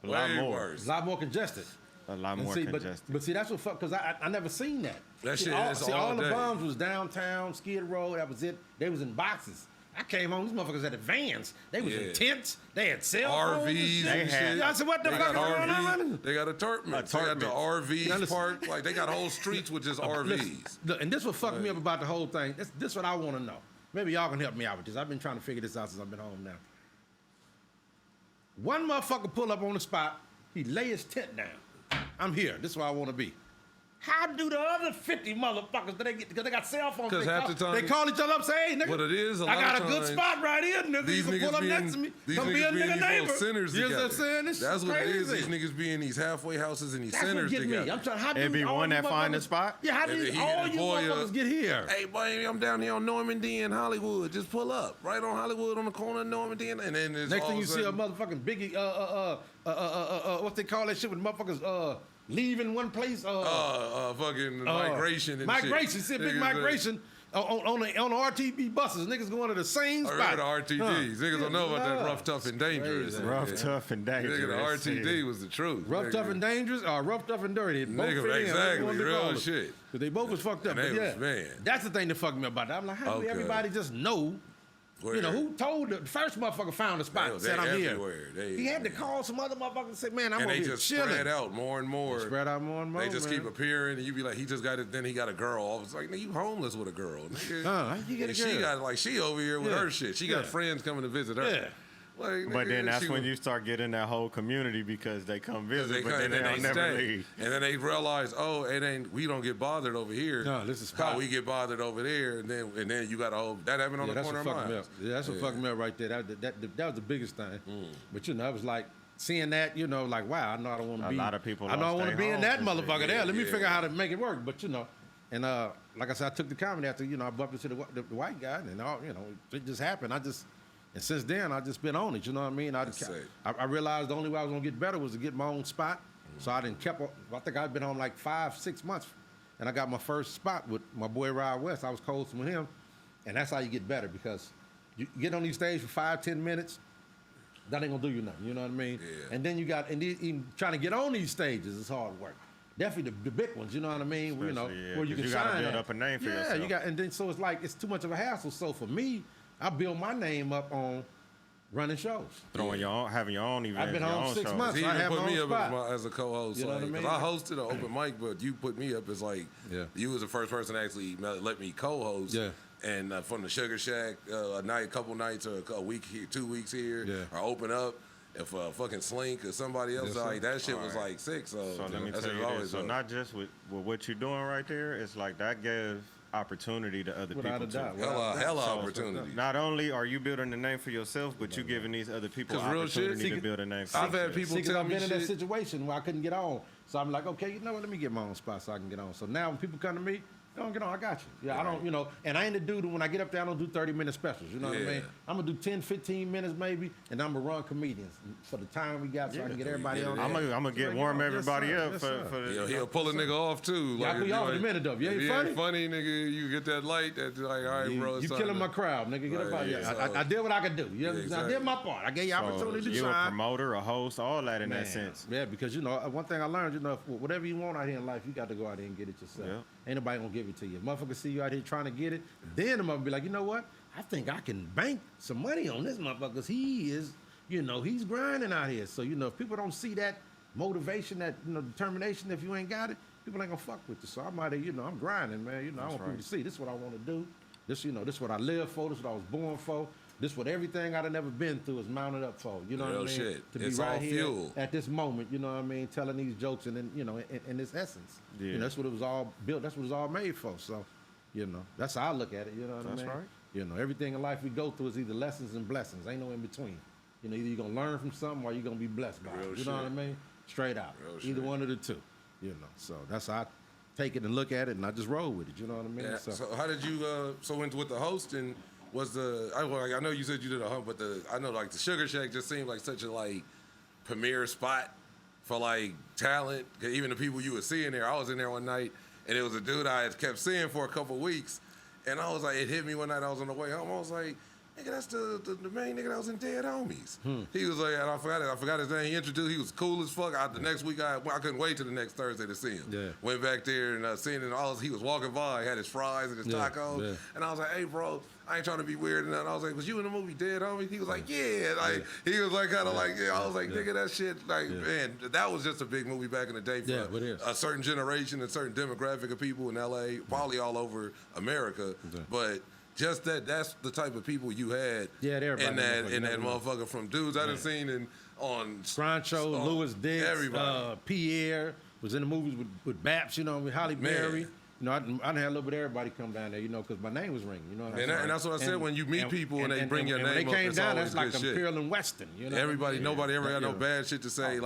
Speaker 3: Way
Speaker 2: more.
Speaker 3: worse.
Speaker 4: A lot more congested.
Speaker 2: A lot
Speaker 4: And
Speaker 2: more
Speaker 4: see,
Speaker 2: congested.
Speaker 4: But see, that's what fuck, because I never seen that.
Speaker 3: That
Speaker 4: see,
Speaker 3: shit
Speaker 4: all,
Speaker 3: is
Speaker 4: see,
Speaker 3: all
Speaker 4: all the
Speaker 3: day.
Speaker 4: bums was downtown, Skid Row, that was it. They was in boxes. I came home, these motherfuckers had vans. They was
Speaker 3: Yeah.
Speaker 4: in tents. They had cell phones. and
Speaker 3: RVs
Speaker 4: shit.
Speaker 3: and shit.
Speaker 4: I said, what the
Speaker 3: They
Speaker 4: fuck is
Speaker 3: got
Speaker 4: going on?
Speaker 3: They got apartments. They got the
Speaker 2: Apartments.
Speaker 3: RVs
Speaker 4: Now listen.
Speaker 3: parked. Like they got whole streets with just RVs.
Speaker 4: Listen, look, and this what fucked me up about the whole thing. This what I want to know. Maybe y'all can help me out with this. I've been trying to figure this out since I've been home now. One motherfucker pull up on the spot. He lay his tent down. I'm here. This is where I want to be. How do the other 50 motherfuckers, because they got cell phones,
Speaker 3: 'Cause half the time
Speaker 4: they call each other up and say, hey, nigga,
Speaker 3: What it is, a
Speaker 4: I
Speaker 3: lot
Speaker 4: got
Speaker 3: of
Speaker 4: a good
Speaker 3: times,
Speaker 4: spot right here, nigga. You can pull up next to me. Come be a nigga
Speaker 3: these little
Speaker 4: neighbor.
Speaker 3: centers
Speaker 4: You know
Speaker 3: together.
Speaker 4: what I'm saying? This
Speaker 3: That's
Speaker 4: is
Speaker 3: what it is.
Speaker 4: crazy.
Speaker 3: These niggas be in these halfway houses and these
Speaker 4: That's what
Speaker 3: centers
Speaker 4: get
Speaker 3: together.
Speaker 4: me. I'm trying, how do
Speaker 2: It be
Speaker 4: all
Speaker 2: one
Speaker 4: you
Speaker 2: that find the
Speaker 4: motherfuckers-
Speaker 2: spot?
Speaker 4: Yeah, how
Speaker 3: And
Speaker 4: do
Speaker 3: then he
Speaker 4: all
Speaker 3: get
Speaker 4: you
Speaker 3: a boy
Speaker 4: motherfuckers get here?
Speaker 3: Hey, boy, I'm down here on Normandy in Hollywood. Just pull up. Right on Hollywood on the corner of Normandy. And then there's
Speaker 4: Next
Speaker 3: all
Speaker 4: thing you
Speaker 3: of
Speaker 4: see a
Speaker 3: sudden-
Speaker 4: motherfucking biggie, what they call that shit when motherfuckers leaving one place?
Speaker 3: fucking migration and
Speaker 4: migration.
Speaker 3: shit.
Speaker 4: See a big
Speaker 3: Niggas,
Speaker 4: migration on the RTB buses. Niggas going to the same
Speaker 3: I
Speaker 4: spot.
Speaker 3: heard the RTDs. Niggas don't know about that
Speaker 4: Yeah.
Speaker 3: rough, tough, and dangerous.
Speaker 4: Crazy.
Speaker 2: Rough,
Speaker 3: Yeah.
Speaker 2: tough, and dangerous.
Speaker 3: Nigga, the RTD was the truth.
Speaker 4: Rough,
Speaker 3: Nigga.
Speaker 4: tough, and dangerous, or rough, tough, and dirty. Both
Speaker 3: Nigga,
Speaker 4: fit in.
Speaker 3: exactly.
Speaker 4: One to
Speaker 3: Real
Speaker 4: call it.
Speaker 3: shit.
Speaker 4: But they both was fucked up.
Speaker 3: And they
Speaker 4: But yeah,
Speaker 3: was, man.
Speaker 4: that's the thing that fucked me up about that. I'm like, how do
Speaker 3: Okay.
Speaker 4: everybody just know?
Speaker 3: Where?
Speaker 4: You know, who told the first motherfucker found the spot and
Speaker 3: They
Speaker 4: said, I'm
Speaker 3: everywhere.
Speaker 4: here. He had to call some other motherfucker and say, man, I'm
Speaker 3: And
Speaker 4: over
Speaker 3: they
Speaker 4: here
Speaker 3: just
Speaker 4: chilling.
Speaker 3: spread out more and more.
Speaker 4: Spread out more and more,
Speaker 3: They just
Speaker 4: man.
Speaker 3: keep appearing, and you be like, he just got it. Then he got a girl. It's like, nigga, you homeless with a girl. Nigga.
Speaker 4: How you get a
Speaker 3: And
Speaker 4: girl?
Speaker 3: she got like she over here with
Speaker 4: Yeah.
Speaker 3: her shit. She got
Speaker 4: Yeah.
Speaker 3: friends coming to visit her.
Speaker 4: Yeah.
Speaker 3: Like,
Speaker 2: But
Speaker 3: nigga,
Speaker 2: then that's
Speaker 3: she
Speaker 2: when
Speaker 3: was-
Speaker 2: you start getting that whole community because they come visit,
Speaker 3: They
Speaker 2: but
Speaker 3: come
Speaker 2: then they don't never
Speaker 3: stay.
Speaker 2: leave.
Speaker 3: And then they realize, oh, it ain't. We don't get bothered over here.
Speaker 4: No, this is
Speaker 3: how
Speaker 4: spot.
Speaker 3: we get bothered over there. And then you got a whole that happened on
Speaker 4: Yeah,
Speaker 3: the
Speaker 4: that's
Speaker 3: corner
Speaker 4: what
Speaker 3: of
Speaker 4: fucked me
Speaker 3: my
Speaker 4: up. Yeah, that's what fucked me up right there. That was the biggest thing. But you know, I was like seeing that, you know, like wow, I know I don't want to
Speaker 2: A
Speaker 4: be.
Speaker 2: lot of people
Speaker 4: I know I
Speaker 2: lost
Speaker 4: want to
Speaker 2: their
Speaker 4: be in
Speaker 2: homes
Speaker 4: that
Speaker 2: and shit.
Speaker 4: motherfucker there. Let me
Speaker 3: Yeah.
Speaker 4: figure out how to make it work. But you know, and like I said, I took the comedy after I bumped into the white guy, and all it just happened. And since then, I just been on it. You know what I mean? I realized the only way I was gonna get better was to get my own spot. So I didn't I think I'd been on like 5-6 months, and I got my first spot with my boy Rod West. I was coaching with him, and that's how you get better because you get on these stage for 5-10 minutes. That ain't gonna do you nothing. You know what I mean?
Speaker 3: Yeah.
Speaker 4: And then even trying to get on these stages is hard work. Definitely the big ones. You know what I mean?
Speaker 2: Especially, yeah,
Speaker 4: where you
Speaker 2: 'cause
Speaker 4: can
Speaker 2: you gotta
Speaker 4: shine
Speaker 2: build
Speaker 4: at.
Speaker 2: up a name for
Speaker 4: yeah,
Speaker 2: yourself.
Speaker 4: and then so it's like it's too much of a hassle. So for me, I built my name up on running shows.
Speaker 2: Throwing your own, having your own events.
Speaker 4: I've been
Speaker 2: your
Speaker 4: home
Speaker 2: own
Speaker 4: 6
Speaker 2: shows.
Speaker 4: months.
Speaker 3: He
Speaker 4: I
Speaker 3: even
Speaker 4: have
Speaker 3: put
Speaker 4: my
Speaker 3: me
Speaker 4: own
Speaker 3: up
Speaker 4: spot.
Speaker 3: as a co-host.
Speaker 4: You know what I mean?
Speaker 3: Because I hosted an open mic, but you put me up as like, you was the first person to actually let me co-host.
Speaker 4: Yeah.
Speaker 3: And from the Sugar Shack, a couple nights or a week here, 2 weeks here, or open up. If fucking Slink or somebody else, like that shit was like sick. So
Speaker 2: let me tell you this. So not just with what you're doing right there, it's like that gives opportunity to other
Speaker 4: Without
Speaker 2: people
Speaker 4: a doubt.
Speaker 3: hella
Speaker 2: So,
Speaker 3: opportunity.
Speaker 2: Not only are you building a name for yourself, but you giving these other people
Speaker 3: 'Cause real shit,
Speaker 2: opportunity to build a name for
Speaker 3: I've had
Speaker 2: themselves.
Speaker 3: people
Speaker 4: See, 'cause
Speaker 3: tell
Speaker 4: I've
Speaker 3: me
Speaker 4: been in that
Speaker 3: shit.
Speaker 4: situation where I couldn't get on. So I'm like, okay, you know what? Let me get my own spot so I can get on. So now when people come to me, don't get on, I got you. Yeah, I don't, and I ain't the dude when I get up there, I don't do 30-minute specials. You know what I mean? I'm going to do 10, 15 minutes maybe, and I'm going to run comedians for the time we got so I can get everybody on.
Speaker 2: I'm gonna get warm everybody up for the.
Speaker 3: He'll pull a nigga off too.
Speaker 4: Yeah, I put you off in a minute though. You ain't funny?
Speaker 3: Nigga. You get that light. That's like, all right, bro.
Speaker 4: You killing my crowd, nigga. Get up out here. I did what I could do. I did my part. I gave you opportunity to
Speaker 2: You're
Speaker 4: shine.
Speaker 2: a promoter, a host, all that in that sense.
Speaker 4: Yeah, because one thing I learned, whatever you want out here in life, you got to go out there and get it yourself.
Speaker 2: Yeah.
Speaker 4: Ain't nobody gonna give it to you. Motherfucker see you out here trying to get it, then I'm gonna be like, you know what? I think I can bank some money on this motherfucker because he is, he's grinding out here. So, if people don't see that motivation, that, determination, if you ain't got it, people ain't gonna fuck with you. So I'm out here, I'm grinding, man. I want people to see this is what I want to do. This, this is what I live for. This is what I was born for. This what everything I've never been through is mounted up for. You know what I mean?
Speaker 3: Shit.
Speaker 4: To be
Speaker 3: It's
Speaker 4: right
Speaker 3: all
Speaker 4: here
Speaker 3: fuel.
Speaker 4: at this moment, you know what I mean, telling these jokes and then, in its essence.
Speaker 2: Yeah.
Speaker 4: That's what it was all built. That's what it was all made for. So, that's how I look at it. You know what I mean?
Speaker 2: That's right.
Speaker 4: Everything in life we go through is either lessons and blessings. Ain't no in between. Either you're gonna learn from something or you're gonna be blessed by it. You know what I mean? Straight out. Either one of the two. So that's how I take it and look at it, and I just roll with it. You know what I mean?
Speaker 3: Yeah. So how did you? So with the hosting, I know you said you did a hump, but I know like the Sugar Shack just seemed like such a premier spot for talent. 'Cause even the people you were seeing there, I was in there one night, and it was a dude I had kept seeing for a couple weeks, and I was like, it hit me one night. I was on the way home. I was like, nigga, that's the main nigga that was in Dead Homies. He was like, and I forgot his name. He introduced. He was cool as fuck. The next week, I couldn't wait till the next Thursday to see him.
Speaker 4: Yeah.
Speaker 3: Went back there and seen him. He was walking by. He had his fries and his tacos. Yeah. And I was like, hey, bro, I ain't trying to be weird. And I was like, was you in the movie Dead Homies? He was like, yeah. He was like, kind of like, yeah. I was like, nigga, that shit, man, that was just a big movie back in the day for a certain generation, a certain demographic of people in L.A., probably all over America. But just that's the type of people you had in that motherfucker from dudes I done seen on
Speaker 4: Groncho, Louis Dix,
Speaker 3: everybody.
Speaker 4: Pierre was in the movies with Baps, with Halle Berry. I done had a little bit of everybody come down there, because my name was ringing.
Speaker 3: And that's what I said. When you meet people and they bring your name
Speaker 4: when they came
Speaker 3: up,
Speaker 4: down,
Speaker 3: it's
Speaker 4: that's
Speaker 3: always
Speaker 4: like
Speaker 3: good shit.
Speaker 4: Imperial and Western.
Speaker 3: Everybody, nobody ever had no bad shit to say.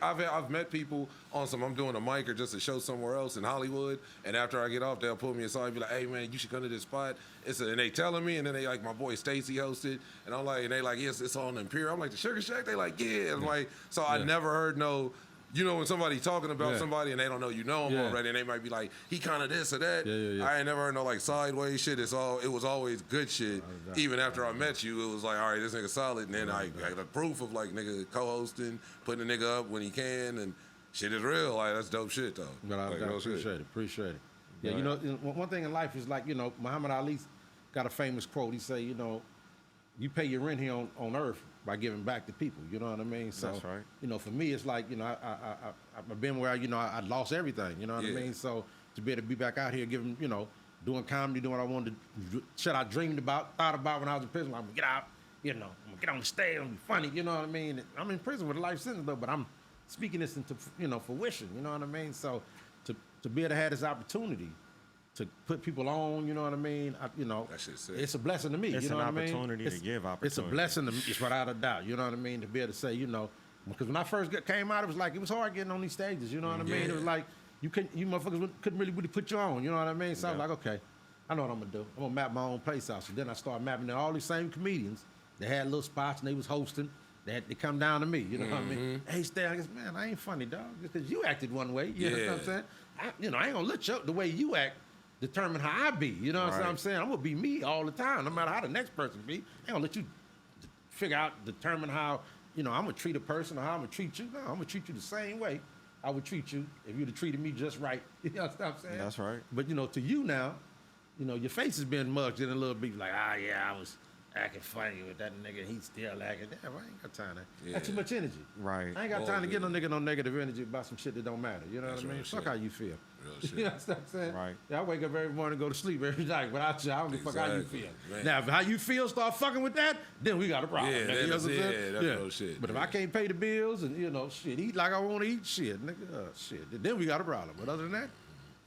Speaker 3: I've met people on I'm doing a mic or just a show somewhere else in Hollywood, and after I get off, they'll pull me aside and be like, hey man, you should come to this spot. And they telling me, and then they like, my boy Stacey hosted, and I'm like, and they like, yes, it's on Imperial. I'm like, the Sugar Shack? They like, yeah. I'm like, so I never heard no. When somebody talking about somebody and they don't know you know them already, and they might be like, he kind of this or that. I ain't never heard no sideways shit. It was always good shit. Even after I met you, it was like, all right, this nigga solid. And then I got the proof of nigga co-hosting, putting the nigga up when he can, and shit is real. That's dope shit though.
Speaker 4: But I appreciate it. Yeah, one thing in life is Muhammad Ali got a famous quote. He say, you pay your rent here on earth by giving back to people. You know what I mean? So,
Speaker 2: that's right.
Speaker 4: For me, it's like, I've been where, I lost everything. You know what I mean? So to be able to be back out here giving, doing comedy, doing what I wanted to do, shit I dreamed about, thought about when I was in prison. I'm going to get out, I'm going to get on the stage, I'm going to be funny. You know what I mean? I'm in prison with a life sentence, though, but I'm speaking this into, fruition. You know what I mean? So to be able to have this opportunity to put people on, you know what I mean? It's a blessing to me.
Speaker 2: It's
Speaker 4: you know
Speaker 2: an
Speaker 4: what I mean?
Speaker 2: opportunity to give opportunity.
Speaker 4: It's a blessing to me. It's without a doubt. You know what I mean? To be able to say, because when I first came out, it was hard getting on these stages. You know what I mean? It was like you motherfuckers couldn't really put you on. You know what I mean? So I was like, okay, I know what I'm gonna do. I'm gonna map my own place out. So then I started mapping all these same comedians. They had little spots and they was hosting. They come down to me. You know what I mean? Hey, Stay, I guess, man, I ain't funny, dog. Just because you acted one way. You know what I'm saying? I ain't gonna let you the way you act determine how I be. You know what I'm saying? I'm gonna be me all the time, no matter how the next person be. I ain't gonna let you determine how, I'm gonna treat a person or how I'm gonna treat you. No, I'm gonna treat you the same way I would treat you if you'd have treated me just right. You know what I'm saying?
Speaker 2: That's right.
Speaker 4: But to you now, your face has been mugged in a little bit. Like, yeah, I was acting funny with that nigga. He's still acting. Damn, I ain't got time to. Got too much energy.
Speaker 2: Right.
Speaker 4: I ain't got time to get no nigga no negative energy about some shit that don't matter. You know what I mean? Fuck how you feel.
Speaker 3: Real shit.
Speaker 4: You know what I'm saying?
Speaker 2: Right.
Speaker 4: Yeah, I wake up every morning, go to sleep every night. Without you, I don't give a fuck how you feel.
Speaker 3: Man.
Speaker 4: Now, if how you feel start fucking with that, then we got a problem.
Speaker 3: Yeah,
Speaker 4: nigga. You know what I'm saying?
Speaker 3: that's real shit.
Speaker 4: But if I can't pay the bills and shit, eat like I want to eat, shit, nigga, shit, then we got a problem. But other than that,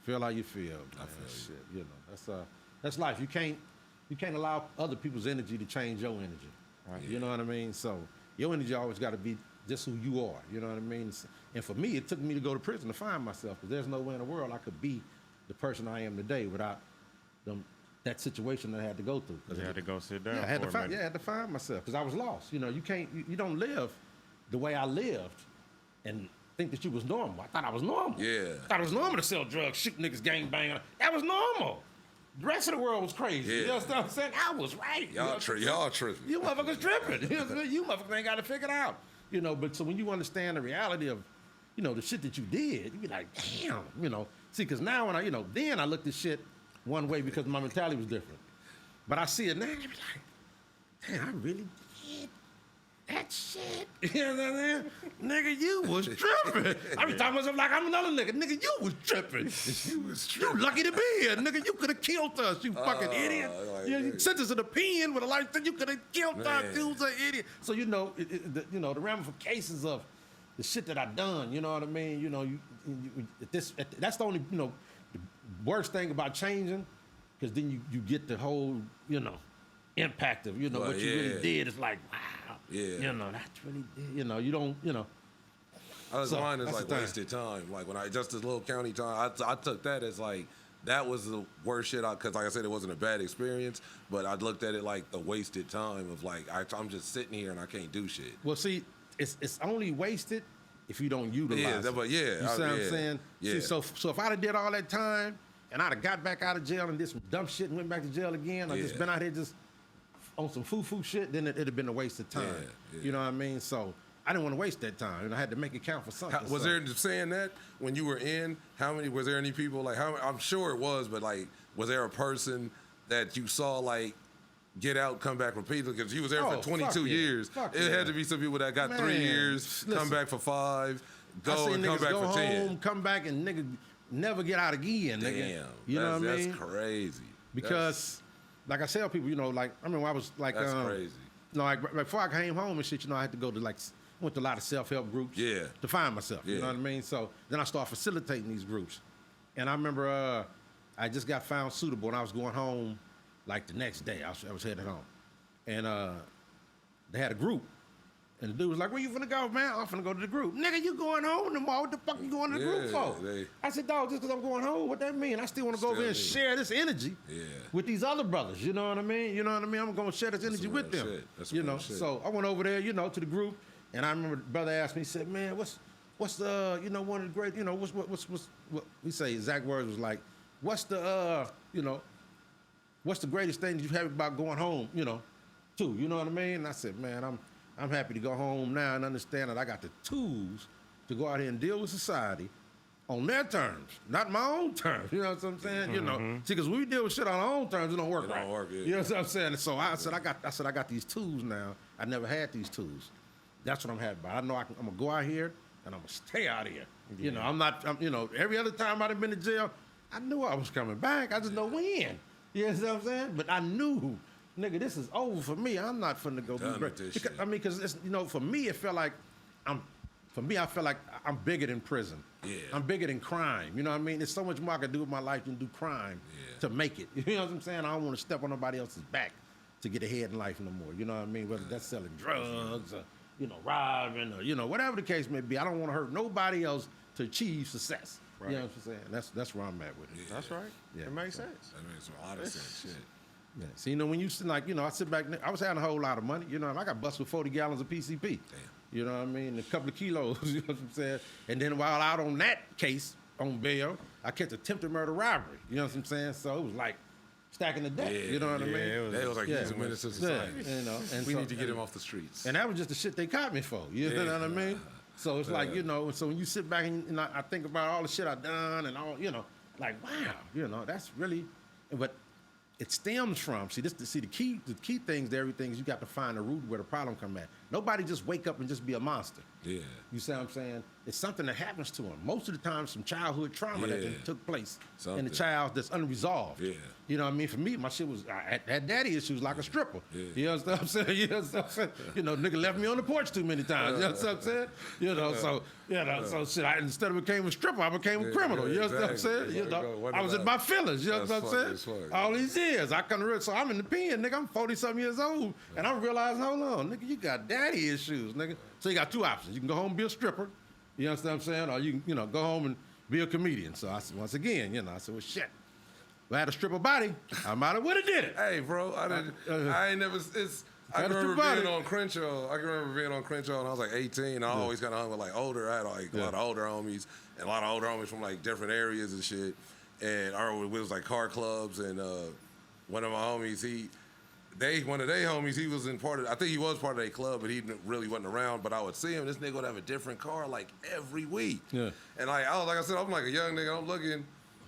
Speaker 4: feel how you feel. Man. Shit, that's life. You can't allow other people's energy to change your energy. Right? You know what I mean? So your energy always got to be just who you are. You know what I mean? And for me, it took me to go to prison to find myself because there's no way in the world I could be the person I am today without that situation that I had to go through.
Speaker 2: You had to go sit down.
Speaker 4: I had to find myself because I was lost. You don't live the way I lived and think that you was normal. I thought I was normal.
Speaker 3: Yeah.
Speaker 4: I thought it was normal to sell drugs, shoot niggas, gang bang. That was normal. The rest of the world was crazy.
Speaker 3: Yeah.
Speaker 4: You know what I'm saying? I was right.
Speaker 3: Y'all tripping.
Speaker 4: You motherfuckers tripping. You know what I'm saying? You motherfuckers ain't got to figure it out. But so when you understand the reality of, the shit that you did, you be like, damn, See, because now when then I looked at shit one way because my mentality was different. But I see it now, I be like, damn, I really did that shit. You know what I'm saying? Nigga, you was tripping. I be talking to myself like I'm another nigga. Nigga, you was tripping. You lucky to be here. Nigga, you could have killed us, you fucking idiot. You sent us to the pen with a life that you could have killed us. You was an idiot. So, the ramifications of the shit that I done, you know what I mean? That's the only, the worst thing about changing, because then you get the whole, impact of, what you really did. It's like, wow.
Speaker 3: Yeah.
Speaker 4: That's really, you don't,
Speaker 3: Mine is like wasted time. Like when just this little county time, I took that as like, that was the worst shit, because like I said, it wasn't a bad experience, but I looked at it like the wasted time of like, I'm just sitting here and I can't do shit.
Speaker 4: Well, see, it's only wasted if you don't utilize it.
Speaker 3: But
Speaker 4: You see what I'm saying?
Speaker 3: Yeah.
Speaker 4: See, so if I'd have did all that time and I'd have got back out of jail and did some dumb shit and went back to jail again, or just been out here just on some foo-foo shit, then it'd have been a waste of time.
Speaker 3: Yeah.
Speaker 4: You know what I mean? So I didn't want to waste that time, and I had to make it count for something.
Speaker 3: Was there, saying that, when you were in, was there any people, like, I'm sure it was, but like, was there a person that you saw like get out, come back repeatedly? Because you was there for 22 years. It had to be some people that got 3 years, come back for 5, go and come back for 10.
Speaker 4: Come back and nigga never get out again, nigga.
Speaker 3: Damn.
Speaker 4: You know what I mean?
Speaker 3: That's crazy.
Speaker 4: Because, like I tell people, like, I remember I was like,
Speaker 3: that's crazy.
Speaker 4: Like before I came home and shit, I had to go to went to a lot of self-help groups to find myself. You know what I mean? So then I started facilitating these groups. And I remember I just got found suitable and I was going home like the next day. I was headed home. And they had a group. And the dude was like, where you finna go, man? I'm finna go to the group. Nigga, you going home tomorrow? What the fuck you going to the group for? I said, dog, just because I'm going home, what that mean? I still want to go over there and share this energy with these other brothers. You know what I mean? I'm going to share this energy with them. Shit. So I went over there, to the group. And I remember the brother asked me, he said, man, what's the, one of the great, what we say, exact words was like, what's the greatest thing that you have about going home, too? You know what I mean? And I said, man, I'm happy to go home now and understand that I got the tools to go out here and deal with society on their terms, not my own terms. You know what I'm saying?
Speaker 2: Mm-hmm.
Speaker 4: See, because when we deal with shit on our own terms, it don't work right.
Speaker 3: Work,
Speaker 4: You know what I'm saying? So I said, I got these tools now. I never had these tools. That's what I'm happy about. I know I'm gonna go out here and I'm gonna stay out here.
Speaker 2: Yeah.
Speaker 4: Every other time I'd have been to jail, I knew I was coming back. I just know when. You know what I'm saying? But I knew, nigga, this is over for me. I'm not finna go be great. Because for me, it felt like I feel like I'm bigger than prison.
Speaker 3: Yeah.
Speaker 4: I'm bigger than crime. You know what I mean? There's so much more I can do with my life than do crime to make it. You know what I'm saying? I don't want to step on nobody else's back to get ahead in life no more. You know what I mean? Whether that's selling drugs or, robbing or, whatever the case may be. I don't want to hurt nobody else to achieve success. Right. You know what I'm saying? That's where I'm at with it.
Speaker 2: Yeah. That's right. Yeah. It makes sense.
Speaker 3: That makes a lot of sense. Shit.
Speaker 4: Yeah. See, when you I sit back, I was having a whole lot of money. I got busted with 40 gallons of PCP.
Speaker 3: Damn.
Speaker 4: You know what I mean? A couple of kilos, you know what I'm saying? And then while out on that case, on bail, I catch attempted murder robbery. You know what I'm saying? So it was like stacking the deck. You know what I mean?
Speaker 3: It was like he's a menace to society.
Speaker 4: And
Speaker 3: we need to get him off the streets.
Speaker 4: And that was just the shit they caught me for. You know what I mean? So it's like, so when you sit back and I think about all the shit I done and all, like, wow, that's really, but it stems from. See, the key things to everything is you got to find the root where the problem come at. Nobody just wake up and just be a monster.
Speaker 3: Yeah.
Speaker 4: You see what I'm saying? It's something that happens to them. Most of the time, some childhood trauma that took place in the child that's unresolved.
Speaker 3: Yeah.
Speaker 4: You know what I mean? For me, my shit was, I had daddy issues like a stripper.
Speaker 3: Yeah.
Speaker 4: You understand what I'm saying? You understand what I'm saying? You know, nigga left me on the porch too many times. You understand what I'm saying? You know, so shit, instead of became a stripper, I became a criminal. You understand what I'm saying? You know, I was in my feelings. You understand what I'm saying? All these years, I couldn't so I'm in the pen, nigga. I'm 40-something years old, and I'm realizing, hold on, nigga, you got daddy issues, nigga. So you got two options. You can go home and be a stripper. You understand what I'm saying? Or you can, go home and be a comedian. So I said, once again, I said, well, shit. If I had a stripper body, I might have would have did it.
Speaker 3: Hey, bro, I ain't never. I can remember being on Crenshaw. I can remember being on Crenshaw when I was like 18. I always kind of hung with like older. I had like a lot of older homies and a lot of older homies from like different areas and shit. And I remember it was like car clubs. And one of my homies, one of their homies, he was in part of. I think he was part of their club, but he really wasn't around. But I would see him. This nigga would have a different car like every week. Yeah. And like I said, I'm like a young nigga. I'm looking.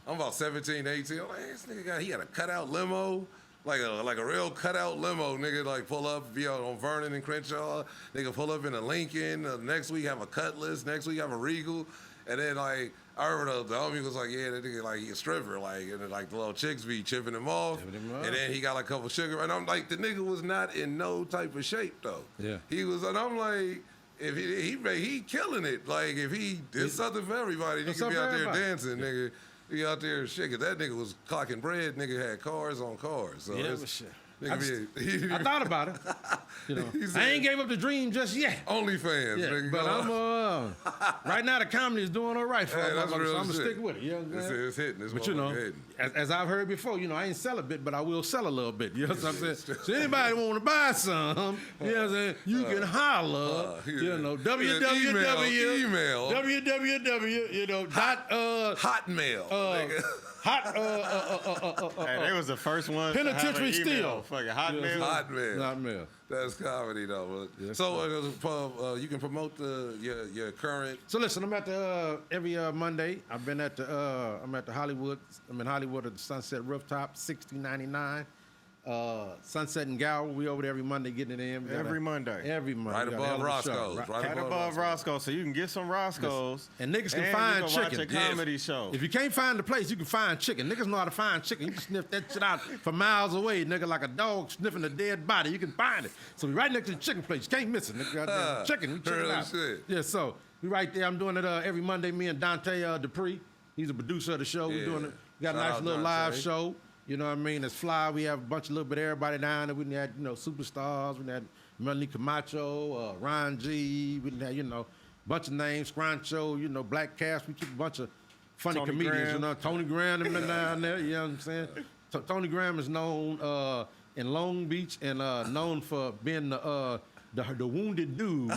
Speaker 3: I'm about 17, 18. I'm like, hey, this nigga he had a cutout limo. Like a real cutout limo, nigga, like pull up, be out on Vernon and Crenshaw. Nigga pull up in a Lincoln. Next week have a Cutlass. Next week have a Regal. And then like I remember the homie was like, yeah, that nigga like he a stripper, like and then, like the little chicks be chipping him off. And then he got like a couple sugar. And I'm like, the nigga was not in no type of shape though. Yeah. He was, and I'm like, if he killing it. Like if he did something for everybody, you can be out there dancing, nigga. He out there shaking. That nigga was clocking bread. Nigga had cars on cars. So
Speaker 4: yeah, but shit.
Speaker 3: I
Speaker 4: thought about it. I ain't gave up the dream just yet.
Speaker 3: OnlyFans, nigga.
Speaker 4: But I'm right now the comedy is doing all right for me. So I'm gonna stick with it. You know what I'm saying?
Speaker 3: It's hitting.
Speaker 4: But hitting. As I've heard before, I ain't sell a bit, but I will sell a little bit. You know what I'm saying? So anybody want to buy some, you know what I'm saying? You can holler. Email.
Speaker 3: Hotmail.
Speaker 2: Hey, they was the first one.
Speaker 4: Penitentiary steel.
Speaker 2: Fucking Hotmail.
Speaker 3: That's comedy though. Yes, so you can promote your current.
Speaker 4: So listen, I'm at the every Monday. I've been at the I'm at the Hollywood. I'm in Hollywood at the Sunset Rooftop, 6099. Sunset and Gallery. We over there every Monday getting it in.
Speaker 2: Every Monday.
Speaker 3: Right above Roscoe's.
Speaker 2: Right above Roscoe's. So you can get some Roscoe's.
Speaker 4: And niggas can find chicken.
Speaker 2: Watch a comedy show.
Speaker 4: If you can't find the place, you can find chicken. Niggas know how to find chicken. You can sniff that shit out from miles away, nigga, like a dog sniffing a dead body. You can find it. So we right next to the chicken place. You can't miss it. Nigga, chicken. We check it out.
Speaker 3: Shit.
Speaker 4: Yeah, so we right there. I'm doing it every Monday. Me and Dante Dupree. He's a producer of the show. We're doing it. We got a nice little live show. You know what I mean? It's fly. We have a bunch of little bit of everybody down there. We had, superstars. We had Melanie Camacho, Ron G. We had, a bunch of names. Scrancho, Black Cast. We keep a bunch of funny
Speaker 2: Tony
Speaker 4: comedians.
Speaker 2: Graham.
Speaker 4: Tony Graham them down there. You know what I'm saying? Tony Graham is known in Long Beach and known for being the wounded dude